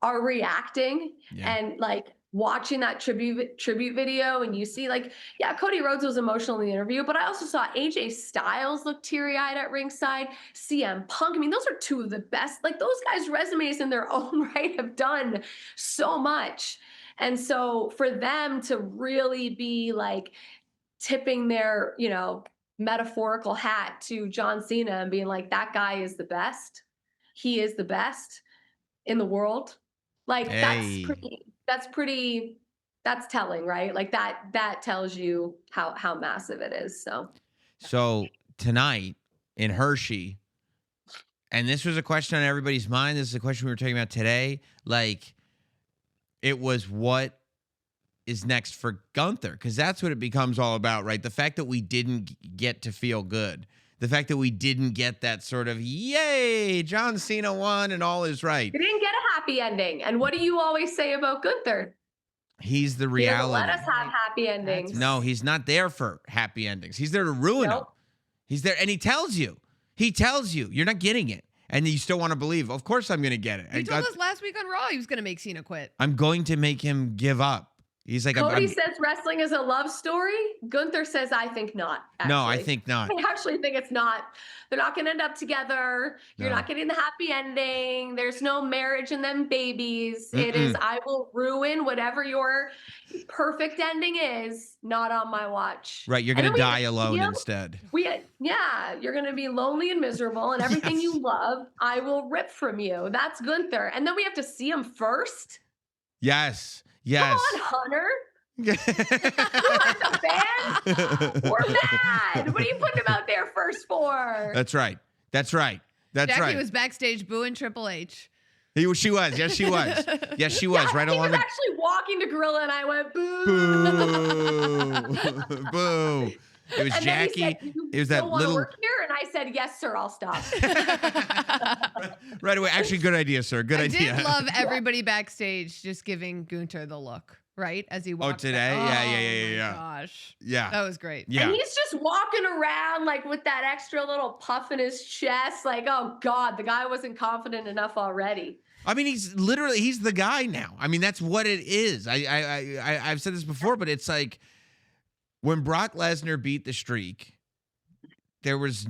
are reacting Yeah. and like watching that tribute video, and you see like, yeah, Cody Rhodes was emotional in the interview, but I also saw AJ Styles look teary-eyed at ringside, CM Punk. I mean, those are two of the best. Like those guys' resumes in their own right have done so much. And so for them to really be like tipping their, metaphorical hat to John Cena and being like, that guy is the best. He is the best in the world. Like Hey. that's telling, right? Like that tells you how massive it is. So tonight in Hershey, and this was a question on everybody's mind. This is a question we were talking about today. Like, it was what is next for Gunther, because that's what it becomes all about, right? The fact that we didn't get to feel good, the fact that we didn't get that sort of yay, John Cena won and all is right. You didn't get a happy ending. And what do you always say about Gunther? He's the He doesn't reality. let us have happy endings. No, he's not there for happy endings. He's there to ruin them. Nope. He's there, and he tells you you're not getting it, and you still want to believe. Of course, I'm going to get it. He told us last week on Raw he was going to make Cena quit. I'm going to make him give up. He's like, Cody says wrestling is a love story. Gunther says, I think not. Actually. No, I think not. I actually think it's not. They're not going to end up together. You're No. not getting the happy ending. There's no marriage and then babies. It is, I will ruin whatever your perfect ending is, not on my watch. Right, you're going to die alone instead. You're going to be lonely and miserable, and everything you love, I will rip from you. That's Gunther. And then we have to see him first. Yes. Come on, Hunter. You aren't a fan. We're mad. What are you putting him out there first for? That's right. Jackie was backstage booing Triple H. She was. Yes, she was. Yes, she was. Yeah, right he along. was actually walking to Gorilla, and I went boo. Boo. Boo. It was and Jackie. Then he said, it was that don't want little. to work here, and I said, yes, sir. I'll stop. Right away. Actually, good idea, sir. Good idea. I did love everybody backstage just giving Gunther the look, right? As he walked. Today? Yeah. Gosh. Yeah. That was great. Yeah. And he's just walking around like with that extra little puff in his chest. Like, oh God, the guy wasn't confident enough already. I mean, he's the guy now. I mean, that's what it is. I've said this before, but it's like when Brock Lesnar beat the streak, there was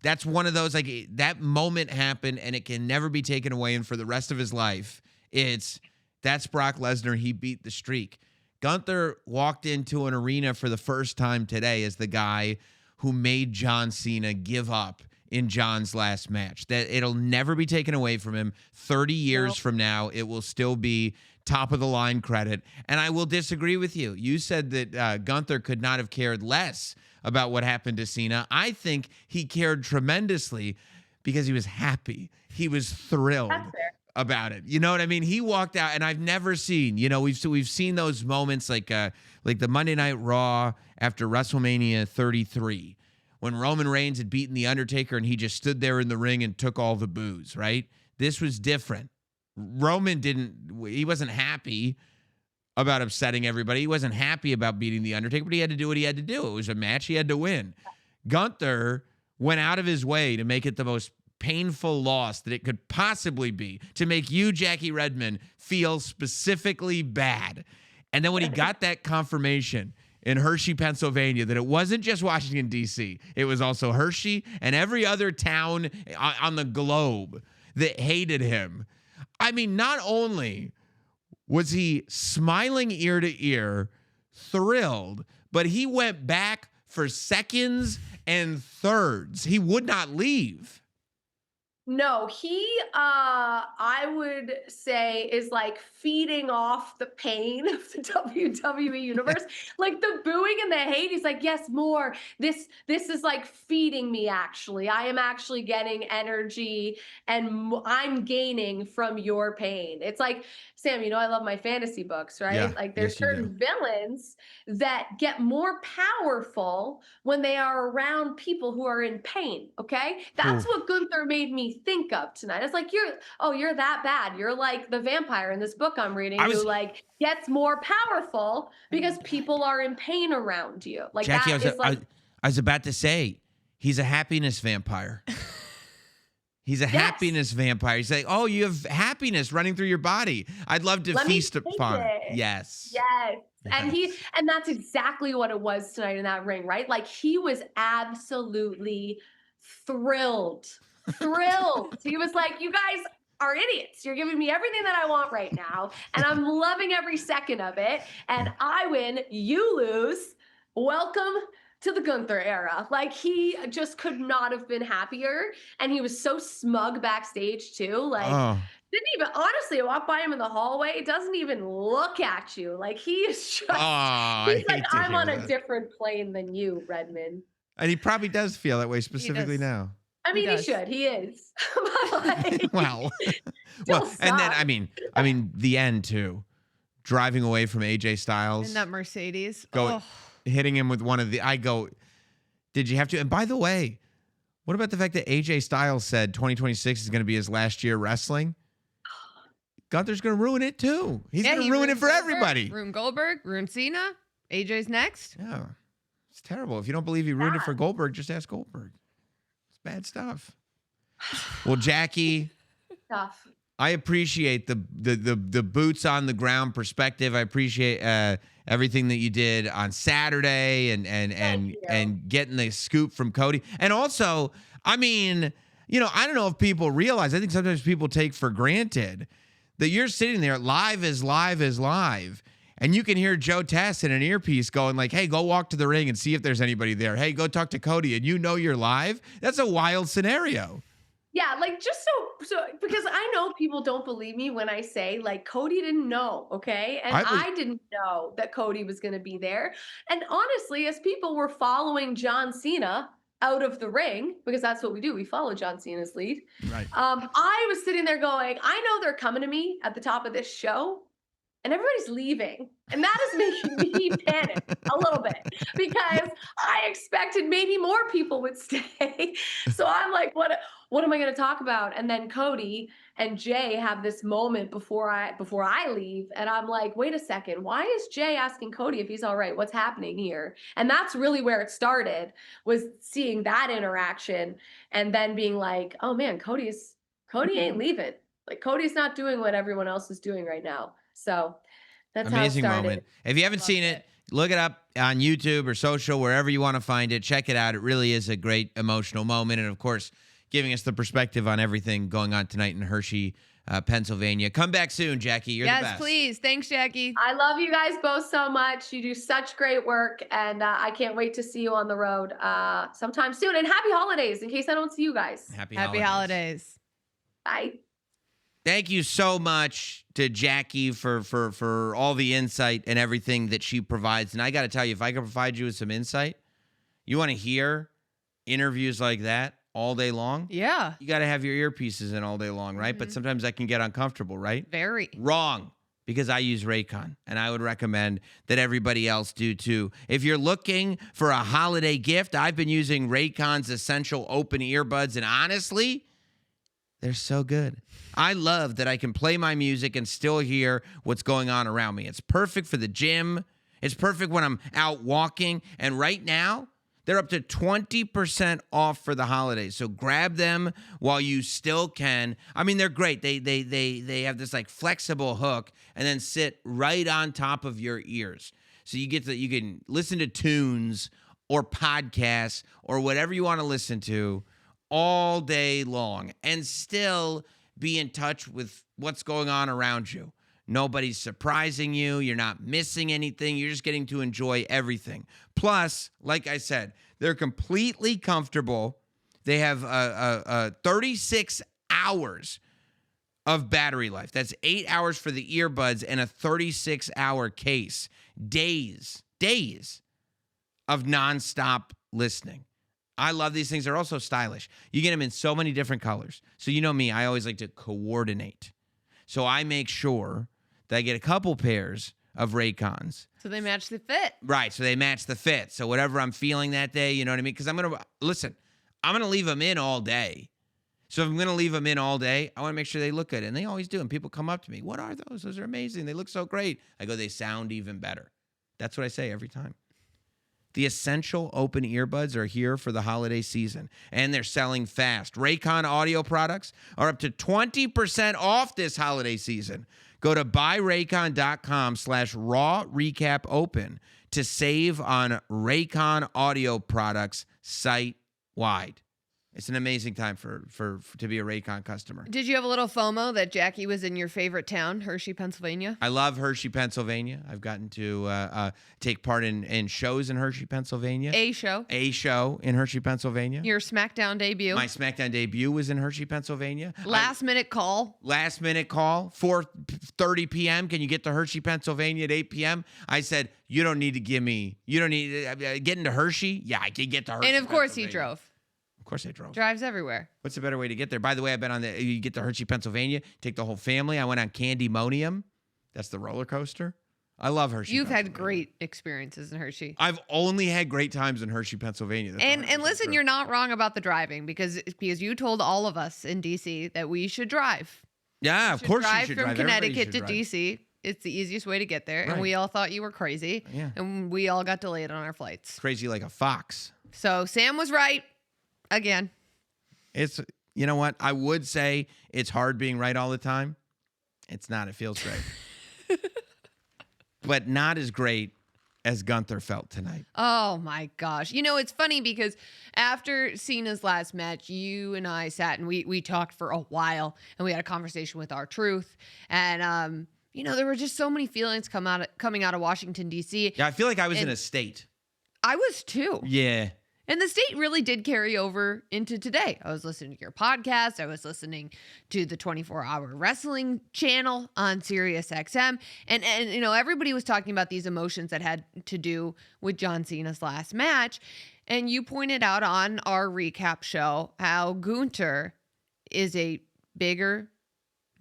that's one of those, like, that moment happened and it can never be taken away. And for the rest of his life, that's Brock Lesnar. He beat the streak. Gunther walked into an arena for the first time today as the guy who made John Cena give up in John's last match. That it'll never be taken away from him. 30 years from now, it will still be top of the line credit. And I will disagree with you. You said that Gunther could not have cared less about what happened to Cena. I think he cared tremendously because he was happy. He was thrilled about it. You know what I mean? He walked out, and I've never seen, we've seen those moments like the Monday Night Raw after WrestleMania 33. When Roman Reigns had beaten The Undertaker and he just stood there in the ring and took all the boos, right? This was different. Roman he wasn't happy about upsetting everybody. He wasn't happy about beating The Undertaker, but he had to do what he had to do. It was a match he had to win. Gunther went out of his way to make it the most painful loss that it could possibly be, to make you, Jackie Redmond, feel specifically bad. And then when he got that confirmation in Hershey, Pennsylvania, that it wasn't just Washington, D.C., it was also Hershey and every other town on the globe that hated him. I mean, not only was he smiling ear to ear, thrilled, but he went back for seconds and thirds. He would not leave. No, he, I would say, is like feeding off the pain of the WWE universe. Like the booing and the hate, he's like, yes, more. This is like feeding me, actually. I am actually getting energy and I'm gaining from your pain. It's like, Sam, I love my fantasy books, right? Yeah, like there's yes, you certain villains that get more powerful when they are around people who are in pain, okay? That's what Gunther made me think of tonight. It's like, you're that bad. You're like the vampire in this book I'm reading who like gets more powerful because people are in pain around you. Like Jackie, that is like, I was about to say, he's a happiness vampire. He's a Yes. happiness vampire. He's like, oh, you have happiness running through your body. I'd love to Let me feast take upon it. it. Yes. Yes. And Yes. and that's exactly what it was tonight in that ring, right? Like he was absolutely thrilled. Thrilled. He was like, "You guys are idiots. You're giving me everything that I want right now, and I'm loving every second of it. And I win, you lose. Welcome to the Gunther era." Like he just could not have been happier, and he was so smug backstage too. Like Oh, didn't even honestly walk by him in the hallway, doesn't even look at you. Like he is just I he's like, hate to I'm hear on a that. different plane than you, Redmond. And he probably does feel that way specifically does. now. I mean, he does. should. He is. But like, Well, still and then sucks. I mean, the end too. Driving away from AJ Styles, In that Mercedes. Go- hitting him with one of the. I go, did you have to? And by the way, what about the fact that AJ Styles said 2026 is going to be his last year wrestling? Gunther's going to ruin it too. He's going he to ruin it ruined for Goldberg, everybody. Ruined Goldberg, ruined Cena. AJ's next. Yeah, it's terrible. If you don't believe he ruined it for Goldberg, just ask Goldberg. It's bad stuff. Well, Jackie, Tough. I appreciate the boots on the ground perspective. I appreciate everything that you did on Saturday and you. getting the scoop from Cody. And also, I mean, I don't know if people realize. I think sometimes people take for granted that you're sitting there live is live is live. And you can hear Joe Tess in an earpiece going like, hey, go walk to the ring and see if there's anybody there. Hey, go talk to Cody. And you're live. That's a wild scenario. Yeah, like just so because I know people don't believe me when I say like Cody didn't know, okay? And I didn't know that Cody was going to be there. And honestly, as people were following John Cena out of the ring, because that's what we do, we follow John Cena's lead. Right. I was sitting there going, I know they're coming to me at the top of this show, and everybody's leaving. And that is making me panic a little bit because I expected maybe more people would stay. So I'm like, what am I going to talk about? And then Cody and Jay have this moment before I leave. And I'm like, wait a second, why is Jay asking Cody if he's all right? What's happening here? And that's really where it started, was seeing that interaction and then being like, oh man, Cody ain't leaving. Like Cody's not doing what everyone else is doing right now. So that's amazing how it started. moment. If you haven't seen it, look it up on YouTube or social, wherever you want to find it. Check it out. It really is a great emotional moment. And of course, giving us the perspective on everything going on tonight in Hershey, Pennsylvania. Come back soon, Jackie. You're the best. Yes, please. Thanks, Jackie. I love you guys both so much. You do such great work, and I can't wait to see you on the road sometime soon. And happy holidays in case I don't see you guys. Happy holidays. Bye. Thank you so much to Jackie for all the insight and everything that she provides. And I got to tell you, if I can provide you with some insight, you want to hear interviews like that all day long? Yeah. You got to have your earpieces in all day long, right? Mhm. But sometimes that can get uncomfortable, right? Very. Wrong, because I use Raycon, and I would recommend that everybody else do too. If you're looking for a holiday gift, I've been using Raycon's Essential Open Earbuds, and honestly, they're so good. I love that I can play my music and still hear what's going on around me. It's perfect for the gym. It's perfect when I'm out walking. And right now, they're up to 20% off for the holidays. So grab them while you still can. I mean, they're great. They have this like flexible hook and then sit right on top of your ears. So you can listen to tunes or podcasts or whatever you want to listen to all day long and still be in touch with what's going on around you. Nobody's surprising you. You're not missing anything. You're just getting to enjoy everything. Plus, like I said, they're completely comfortable. They have 36 hours of battery life. That's 8 hours for the earbuds and a 36-hour case. Days of nonstop listening. I love these things. They're also stylish. You get them in so many different colors. So you know me, I always like to coordinate. So I make sure that I get a couple pairs of Raycons. So they match the fit. Right, so they match the fit. So whatever I'm feeling that day, you know what I mean? Because I'm going to leave them in all day. So if I'm going to leave them in all day, I want to make sure they look good. And they always do. And people come up to me, what are those? Those are amazing. They look so great. I go, they sound even better. That's what I say every time. The Essential Open Earbuds are here for the holiday season, and they're selling fast. Raycon audio products are up to 20% off this holiday season. Go to buyraycon.com/raw recap open to save on Raycon audio products site-wide. It's an amazing time for to be a Raycon customer. Did you have a little FOMO that Jackie was in your favorite town, Hershey, Pennsylvania? I love Hershey, Pennsylvania. I've gotten to take part in shows in Hershey, Pennsylvania. A show. A show in Hershey, Pennsylvania. Your SmackDown debut. My SmackDown debut was in Hershey, Pennsylvania. Last minute call. 4:30 p.m. Can you get to Hershey, Pennsylvania at 8 p.m.? I said, you don't need getting to Hershey. Yeah, I can get to Hershey. And of course he Pennsylvania. drove. Of course I drove. Drives everywhere. What's a better way to get there? By the way, I've been on you get to Hershey, Pennsylvania, take the whole family. I went on Candymonium. That's the roller coaster. I love Hershey. You've had Pennsylvania. great experiences in Hershey. I've only had great times in Hershey, Pennsylvania. That's And 100% listen, true. you're not wrong about the driving because you told all of us in DC that we should drive. Yeah, of Should course you drive should from drive. Everybody Connecticut should to drive. DC. It's the easiest way to get there, and Right. we all thought you were crazy. Yeah. And we all got delayed on our flights. Crazy like a fox. So Sam was right again. It's, you know what? I would say it's hard being right all the time. It's not. It feels great. But not as great as Gunther felt tonight. Oh my gosh. You know, it's funny because after Cena's last match, you and I sat and we talked for a while and we had a conversation with R-Truth. And you know, there were just so many feelings coming out of Washington, D.C. Yeah, I feel like I was in And- a state. I was too. Yeah. And the state really did carry over into today. I was listening to your podcast. I was listening to the 24-hour wrestling channel on Sirius XM. And you know, everybody was talking about these emotions that had to do with John Cena's last match. And you pointed out on our recap show how Gunther is a bigger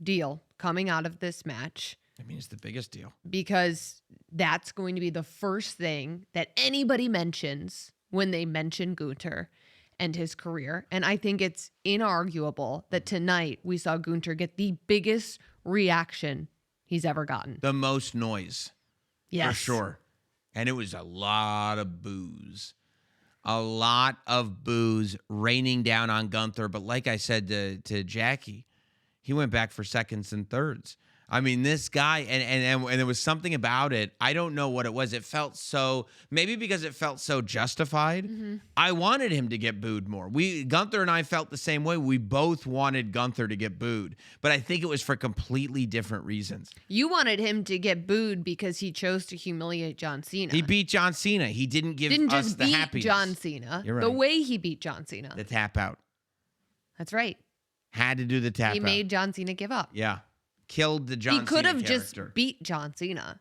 deal coming out of this match I mean, it's the biggest deal. because that's going to be the first thing that anybody mentions when they mention Gunther and his career. And I think it's inarguable that tonight we saw Gunther get the biggest reaction he's ever gotten. The most noise. Yes. For sure. And it was a lot of boos. A lot of boos raining down on Gunther. But like I said to Jackie, he went back for seconds and thirds. I mean, this guy, and there was something about it. I don't know what it was. It felt so, maybe because it felt so justified. I wanted him to get booed more. Gunther and I felt the same way. We both wanted Gunther to get booed, but I think it was for completely different reasons. You wanted him to get booed because he chose to humiliate John Cena. He beat John Cena. He didn't give didn't us just the beat happiness. John Cena. You're The right. way he beat John Cena. The tap out. That's right. Had to do the tap He out. made John Cena give up. Yeah. Killed the John He could Cena have just character. beat John Cena.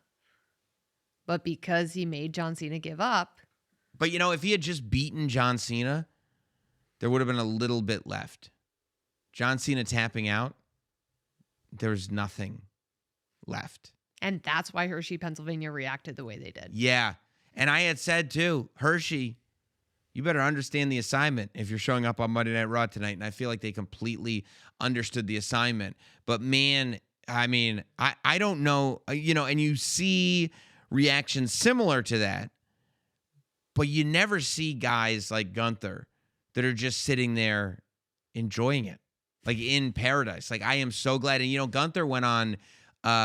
But because he made John Cena give up, But, you know, if he had just beaten John Cena, there would have been a little bit left. John Cena tapping out, there's nothing left. and that's why Hershey, Pennsylvania reacted the way they did. Yeah. And I had said, too, Hershey, you better understand the assignment if you're showing up on Monday Night Raw tonight. And I feel like they completely understood the assignment. But, man, I mean, I don't know, you know, and you see reactions similar to that, but you never see guys like Gunther that are just sitting there enjoying it, like in paradise. Like, I am so glad. And, you know, Gunther went on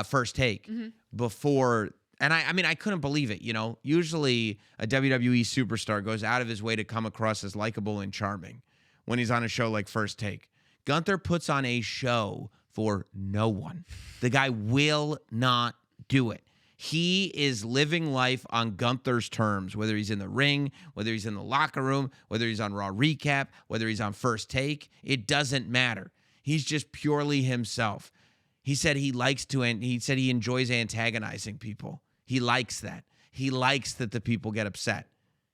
First Take before, and I mean, I couldn't believe it. You know, usually a WWE superstar goes out of his way to come across as likable and charming when he's on a show like First Take. Gunther puts on a show for no one. The guy will not do it. He is living life on Gunther's terms, whether he's in the ring, whether he's in the locker room, whether he's on Raw Recap, whether he's on First Take. It doesn't matter. He's just purely himself. He said he enjoys antagonizing people. He likes that. He likes that the people get upset.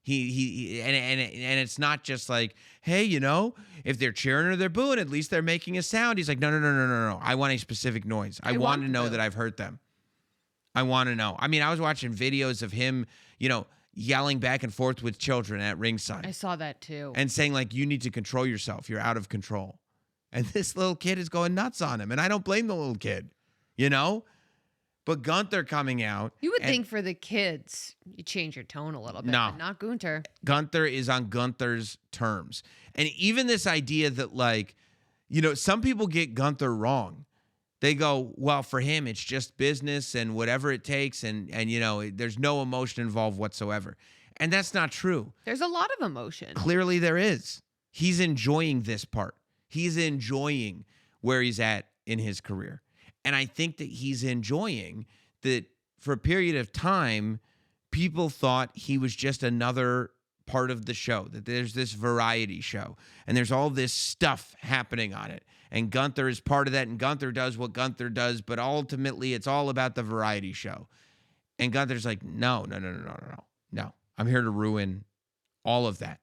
And it's not just like, hey, you know, if they're cheering or they're booing, at least they're making a sound. He's like, no. I want a specific noise. I want to know that I've hurt them. I want to know. I mean, I was watching videos of him, you know, yelling back and forth with children at ringside I saw that too. and saying, like, you need to control yourself. You're out of control. And this little kid is going nuts on him. And I don't blame the little kid, you know? But Gunther coming out. You would and think for the kids, you change your tone a little bit. No. But not Gunter. Gunther is on Gunther's terms. And even this idea that, like, some people get Gunther wrong. They go, well, for him, it's just business and whatever it takes. And there's no emotion involved whatsoever. And that's not true. There's a lot of emotion. Clearly there is. He's enjoying this part. He's enjoying where he's at in his career. And I think that he's enjoying that for a period of time, people thought he was just another part of the show, that there's this variety show and there's all this stuff happening on it. And Gunther is part of that, and Gunther does what Gunther does, but ultimately it's all about the variety show. And Gunther's like, no. I'm here to ruin all of that.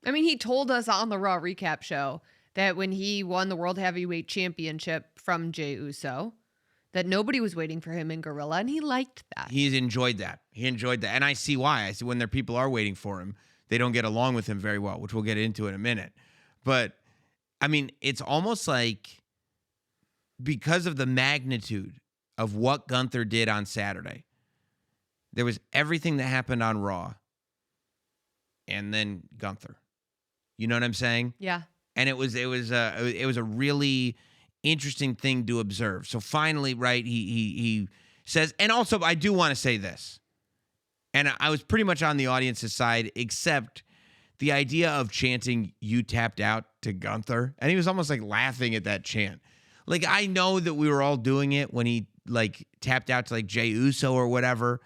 I mean, he told us on the Raw recap show that when he won the World Heavyweight Championship from Jey Uso, that nobody was waiting for him in Gorilla, and he liked that. He's enjoyed that. He enjoyed that. And I see why. I see when people are waiting for him, they don't get along with him very well, which we'll get into in a minute. But, I mean, it's almost like because of the magnitude of what Gunther did on Saturday, there was everything that happened on Raw and then Gunther. You know what I'm saying? Yeah. And it was a really interesting thing to observe. So finally, right, he says, and also I do want to say this, and I was pretty much on the audience's side, except the idea of chanting "You tapped out" to Gunther, and he was almost like laughing at that chant. Like, I know that we were all doing it when he like tapped out to like Jey Uso or whatever,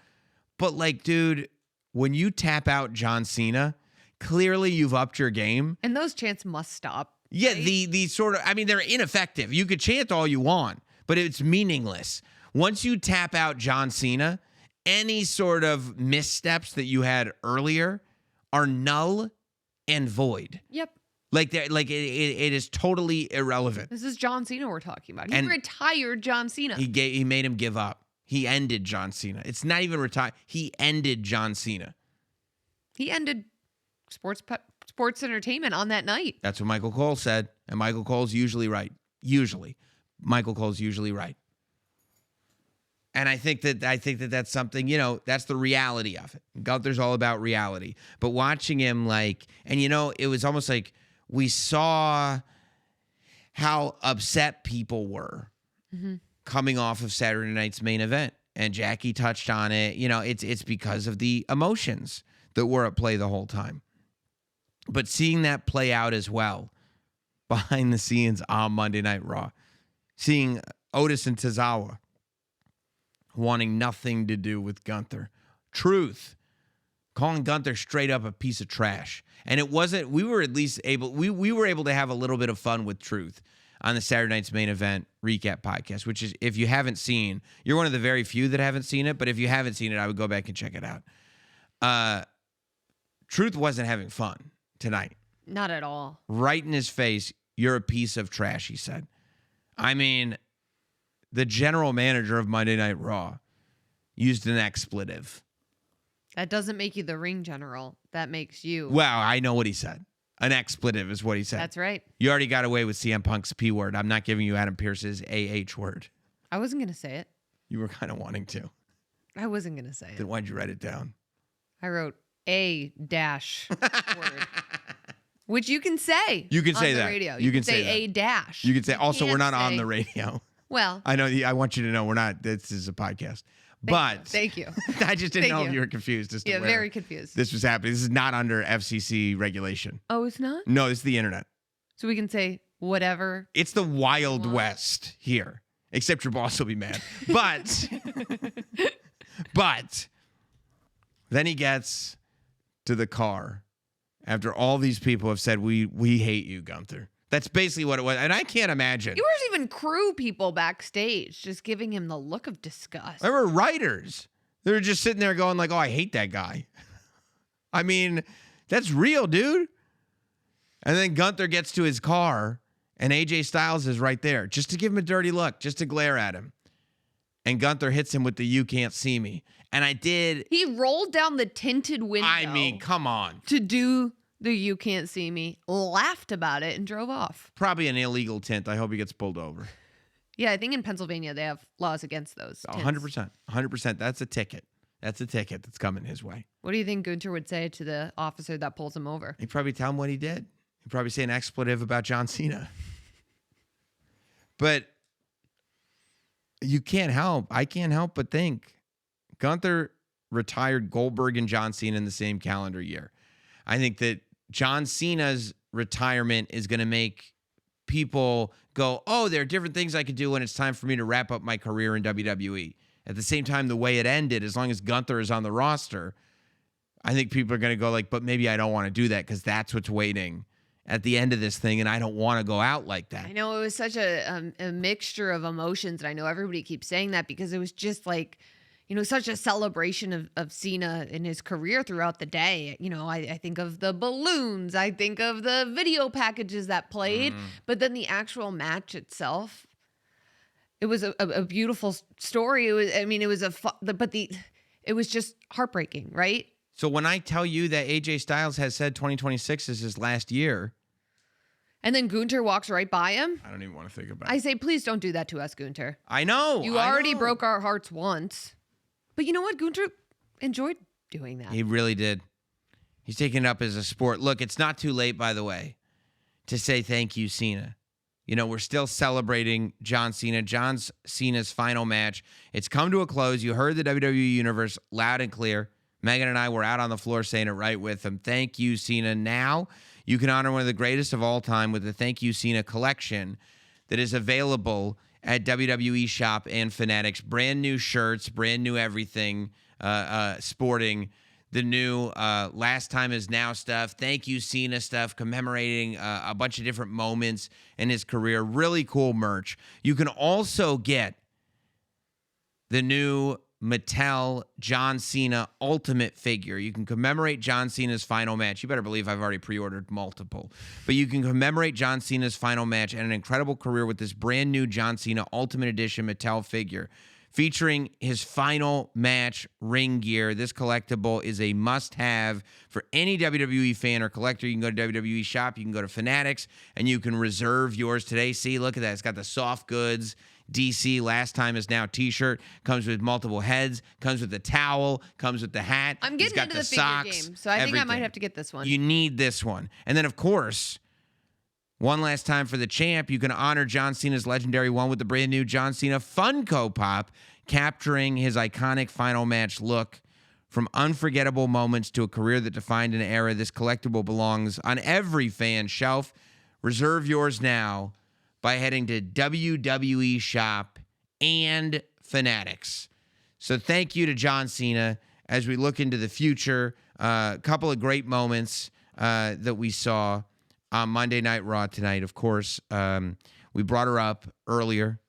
but like, dude, when you tap out John Cena, clearly you've upped your game. And those chants must stop. Yeah, right? the sort of, I mean, they're ineffective. You could chant all you want, but it's meaningless. Once you tap out John Cena, any sort of missteps that you had earlier are null and void. Yep. Like it is totally irrelevant. This is John Cena we're talking about. He And retired John Cena. He made him give up. He ended John Cena. It's not even retired. He ended John Cena. He ended sports entertainment on that night. That's what Michael Cole said, and Michael Cole's usually right. Michael Cole's usually right. And I think that that's something, that's the reality of it. Gunther's all about reality. But watching him and it was almost like we saw how upset people were coming off of Saturday night's main event. And Jackie touched on it. It's because of the emotions that were at play the whole time. But seeing that play out as well behind the scenes on Monday Night Raw, seeing Otis and Tozawa wanting nothing to do with Gunther. Truth calling Gunther straight up a piece of trash. And it wasn't, we were at least able, we were able to have a little bit of fun with Truth on the Saturday Night's Main Event recap podcast, which is, if you haven't seen, you're one of the very few that haven't seen it, but if you haven't seen it, I would go back and check it out. Truth wasn't having fun tonight. Not at all. Right in his face, you're a piece of trash, he said. I mean, the general manager of Monday Night Raw used an expletive. That doesn't make you the ring general. That makes you. Well, I know what he said. An expletive is what he said. That's right. You already got away with CM Punk's P word. I'm not giving you Adam Pearce's AH word. I wasn't going to say it. You were kind of wanting to. I wasn't going to say it. Then why'd you write it down? I wrote a dash word. Which you can say. You can say on the that. radio. You can say a dash. You can say, also, we're can't not on say- the radio. Well, I know. I want you to know we're not. This is a podcast. thank you. I just didn't Thank know you. if you were confused as to Yeah, where very confused. this was happening. This is not under FCC regulation. Oh, it's not? No, it's the internet. So we can say whatever. It's the Wild Wow. West here. Except your boss will be mad. But then he gets to the car after all these people have said, we hate you, Gunther. That's basically what it was. And I can't imagine. There was even crew people backstage just giving him the look of disgust. There were writers. They were just sitting there going like, oh, I hate that guy. I mean, that's real, dude. And then Gunther gets to his car and AJ Styles is right there just to give him a dirty look, just to glare at him. And Gunther hits him with the "You can't see me." And I did. He rolled down the tinted window. I mean, come on. to do the "You can't see me," laughed about it, and drove off. Probably an illegal tint. I hope he gets pulled over. Yeah, I think in Pennsylvania they have laws against those. tints. 100%. 100%. That's a ticket. That's a ticket that's coming his way. What do you think Gunter would say to the officer that pulls him over? He'd probably tell him what he did. He'd probably say an expletive about John Cena. But I can't help but think Gunther retired Goldberg and John Cena in the same calendar year. I think that John Cena's retirement is going to make people go, oh, there are different things I could do when it's time for me to wrap up my career in WWE. At the same time, the way it ended, as long as Gunther is on the roster, I think people are going to go like, but maybe I don't want to do that because that's what's waiting at the end of this thing, and I don't want to go out like that. I know it was such a mixture of emotions, and I know everybody keeps saying that because it was just like, such a celebration of Cena in his career throughout the day. I think of the balloons, I think of the video packages that played, but then the actual match itself, it was a beautiful story. It was just heartbreaking, right? So when I tell you that AJ Styles has said 2026 is his last year, and then Gunter walks right by him, I don't even want to think about it. I say, please don't do that to us, Gunter. I know. You already broke our hearts once. But you know what? Gunter enjoyed doing that. He really did. He's taking it up as a sport. Look, it's not too late, by the way, to say thank you, Cena. We're still celebrating John Cena. John Cena's final match. It's come to a close. You heard the WWE Universe loud and clear. Megan and I were out on the floor saying it right with him. Thank you, Cena. Now you can honor one of the greatest of all time with the Thank You, Cena collection that is available at WWE Shop and Fanatics. Brand new shirts, brand new everything, sporting the new Last Time Is Now stuff. Thank you, Cena stuff, commemorating a bunch of different moments in his career. Really cool merch. You can also get the new Mattel John Cena Ultimate figure. You can commemorate John Cena's final match. You better believe I've already pre-ordered multiple. But you can commemorate John Cena's final match and an incredible career with this brand new John Cena Ultimate Edition Mattel figure featuring his final match ring gear. This collectible is a must-have for any WWE fan or collector. You can go to WWE Shop, you can go to Fanatics, and you can reserve yours today. See, look at that. It's got the soft goods DC Last Time Is Now t-shirt. Comes with multiple heads, comes with the towel, comes with the hat. I'm He's getting got into the the figure socks, game, so I think I might everything. have to get this one. You need this one. And then, of course, one last time for the champ, you can honor John Cena's legendary one with the brand new John Cena Funko Pop, capturing his iconic final match look. From unforgettable moments to a career that defined an era, this collectible belongs on every fan's shelf. Reserve yours now by heading to WWE Shop and Fanatics. So thank you to John Cena as we look into the future. A couple of great moments that we saw on Monday Night Raw tonight. Of course, we brought her up earlier.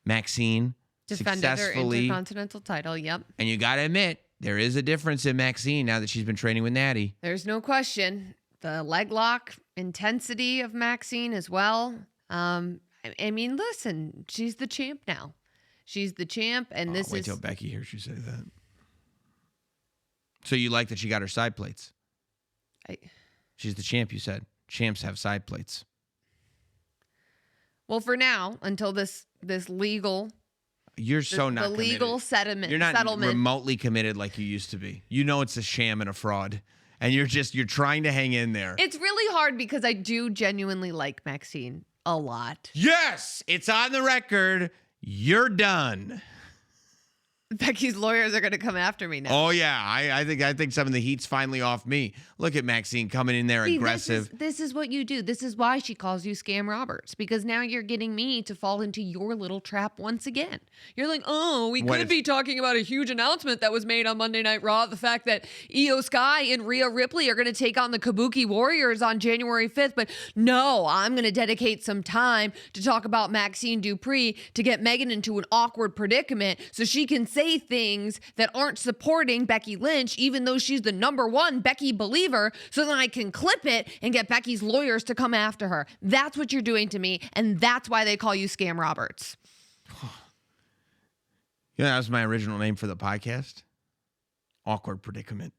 Maxine Defended her successfully. Intercontinental title, yep. And you got to admit, there is a difference in Maxine now that she's been training with Natty. There's no question. The leg lock intensity of Maxine as well. I mean, listen, she's the champ now. She's the champ, and this wait is... till Becky hears you say that. So you like that she got her side plates? She's the champ, you said. Champs have side plates. Well, for now, until this legal... You're so not the committed. legal settlement. You're not remotely committed like you used to be. You know it's a sham and a fraud. And you're trying to hang in there. It's really hard because I do genuinely like Maxine a lot. Yes, it's on the record. You're done. Becky's lawyers are going to come after me now. Oh yeah, I think some of the heat's finally off me. Look at Maxine coming in there See, aggressive. This is what you do. This is why she calls you Scam Roberts, because now you're getting me to fall into your little trap once again. You're like, oh, we could be talking about a huge announcement that was made on Monday Night Raw. The fact that Io Sky and Rhea Ripley are going to take on the Kabuki Warriors on January 5th. But no, I'm going to dedicate some time to talk about Maxine Dupree to get Megan into an awkward predicament so she can say things that aren't supporting Becky Lynch, even though she's the #1 Becky believer, so then I can clip it and get Becky's lawyers to come after her. That's what you're doing to me, and that's why they call you Scam Roberts. Yeah, that was my original name for the podcast. Awkward predicament.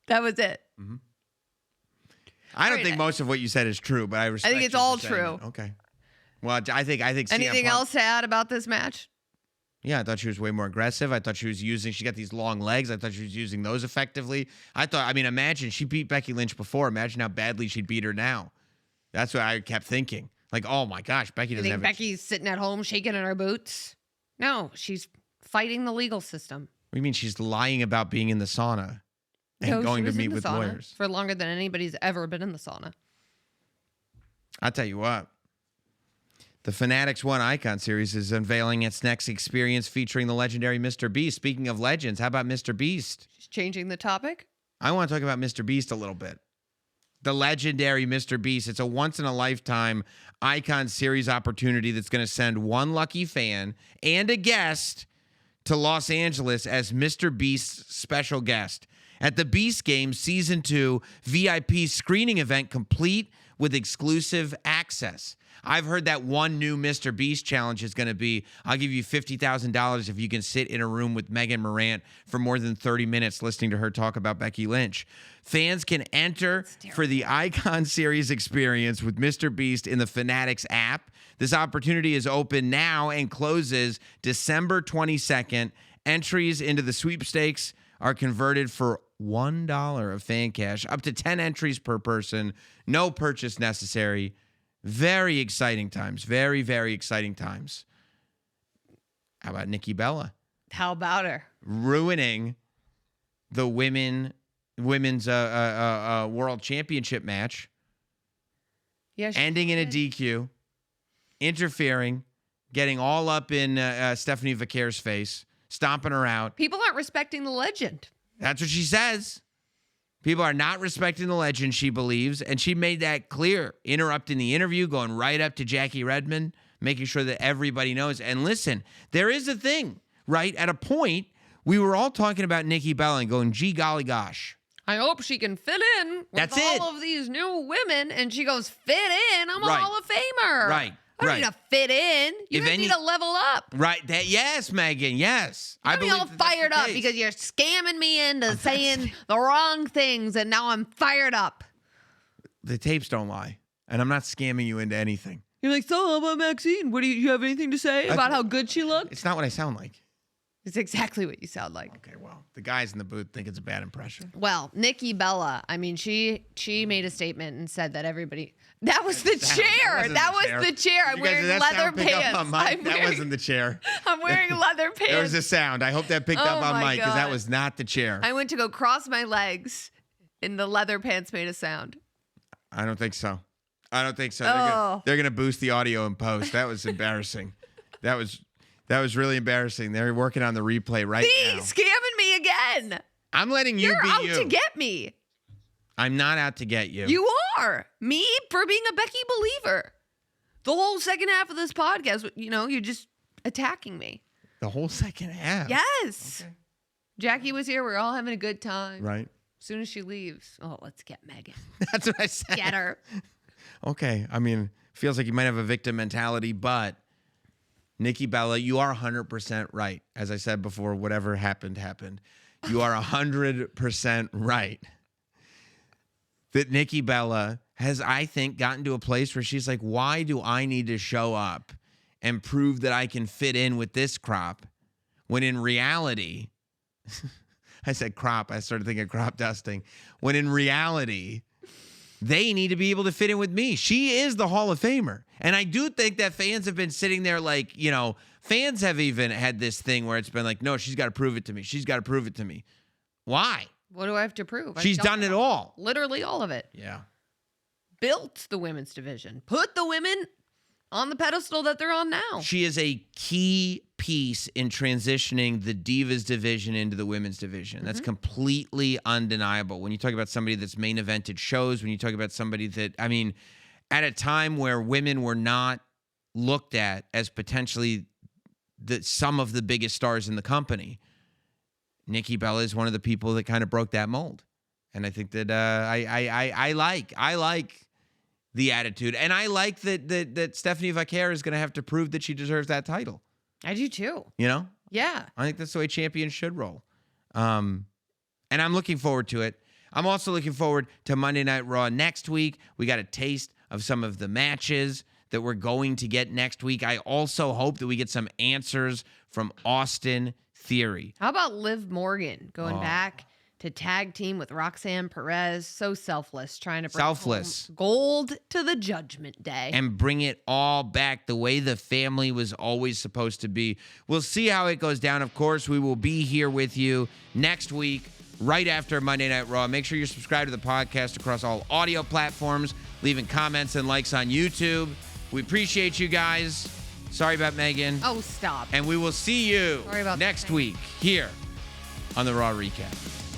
That was it. Mm-hmm. I don't think most of what you said is true, but I respect. I think it's you all for saying true. it. Okay. Well, I think CM Anything Punk- else to add about this match? Yeah, I thought she was way more aggressive. I thought she got these long legs. I thought she was using those effectively. Imagine she beat Becky Lynch before. Imagine how badly she'd beat her now. That's what I kept thinking. Like, oh my gosh, Becky You doesn't think have Becky's sitting at home shaking in her boots? No, she's fighting the legal system. What do you mean she's lying about being in the sauna and No, she going to was in meet the with sauna lawyers? for longer than anybody's ever been in the sauna. I'll tell you what. The Fanatics One Icon Series is unveiling its next experience featuring the legendary Mr. Beast. Speaking of legends, how about Mr. Beast? She's changing the topic. I want to talk about Mr. Beast a little bit. The legendary Mr. Beast. It's a once-in-a-lifetime Icon Series opportunity that's going to send one lucky fan and a guest to Los Angeles as Mr. Beast's special guest at the Beast Games Season 2 VIP screening event, complete with exclusive access. I've heard that one new Mr. Beast challenge is going to be, I'll give you $50,000 if you can sit in a room with Megan Morant for more than 30 minutes listening to her talk about Becky Lynch. Fans can enter for the Icon Series experience with Mr. Beast in the Fanatics app. This opportunity is open now and closes December 22nd. Entries into the sweepstakes are converted for $1 of fan cash, up to 10 entries per person. No purchase necessary. Very exciting times. Very, very exciting times. How about Nikki Bella? How about her? Ruining the women's world championship match. Yeah, she Ending in a did. DQ. Interfering. Getting all up in Stephanie Vaquer's face. Stomping her out. People aren't respecting the legend. That's what she says. People are not respecting the legend, she believes, and she made that clear, interrupting the interview, going right up to Jackie Redmond, making sure that everybody knows. And listen, there is a thing, right? At a point, we were all talking about Nikki Bella and going, gee, golly gosh. I hope she can fit in with That's all it. of these new women. And she goes, fit in? I'm a Right. Hall of Famer. Right, I don't right. need to fit in. You If guys any- need to level up. Right. Yes, Megan. Yes. I'm believe all that that's the fired up case. because you're scamming me into saying the wrong things, and now I'm fired up. The tapes don't lie. And I'm not scamming you into anything. You're like, so how about Maxine? What do you have anything to say about how good she looked? It's not what I sound like. It's exactly what you sound like. Okay, well, the guys in the booth think it's a bad impression. Well, Nikki Bella, I mean, she made a statement and said that everybody. That was the Sound. chair. wasn't That the was chair. the chair. I'm You guys, wearing did that leather sound pick up pants. on mic? That wasn't the chair. I'm wearing leather pants. There was a sound. I hope that picked up Oh on my mic because that God. was not the chair. I went to go cross my legs, and the leather pants made a sound. I don't think so. I don't think so. Oh. They're gonna boost the audio in post. That was embarrassing. That was really embarrassing. They're working on the replay right See, now. scamming me again. I'm letting you You're be out you. to get me. I'm not out to get you. You are. Me for being a Becky believer. The whole second half of this podcast, you're just attacking me. The whole second half. Yes. Okay. Jackie was here. We were all having a good time. Right. As soon as she leaves, let's get Megan. That's what I said. Get her. Okay. I mean, feels like you might have a victim mentality, but Nikki Bella, you are 100% right. As I said before, whatever happened, happened. You are 100% right. That Nikki Bella has, I think, gotten to a place where she's like, why do I need to show up and prove that I can fit in with this crop when in reality, I said crop, I started thinking crop dusting, when in reality, they need to be able to fit in with me. She is the Hall of Famer. And I do think that fans have been sitting there like, fans have even had this thing where it's been like, no, she's got to prove it to me. She's got to prove it to me. Why? What do I have to prove? She's done it all. Literally all of it. Yeah. Built the women's division. Put the women on the pedestal that they're on now. She is a key piece in transitioning the Divas division into the women's division. That's completely undeniable. When you talk about somebody that's main evented shows, when you talk about somebody that, at a time where women were not looked at as potentially some of the biggest stars in the company, Nikki Bella is one of the people that kind of broke that mold. And I think that I like the attitude. And I like that Stephanie Vaquer is going to have to prove that she deserves that title. I do too. Yeah. Yeah. I think that's the way champions should roll. And I'm looking forward to it. I'm also looking forward to Monday Night Raw next week. We got a taste of some of the matches that we're going to get next week. I also hope that we get some answers from Austin Theory. How about Liv Morgan going Oh. back to tag team with Roxanne Perez? So selfless, trying to bring Selfless. home gold to the Judgment Day. And bring it all back the way the family was always supposed to be. We'll see how it goes down. Of course, we will be here with you next week, right after Monday Night Raw. Make sure you're subscribed to the podcast across all audio platforms, leaving comments and likes on YouTube. We appreciate you guys. Sorry about Megan. Oh, stop. And we will see you Sorry about next that. week here on the Raw Recap.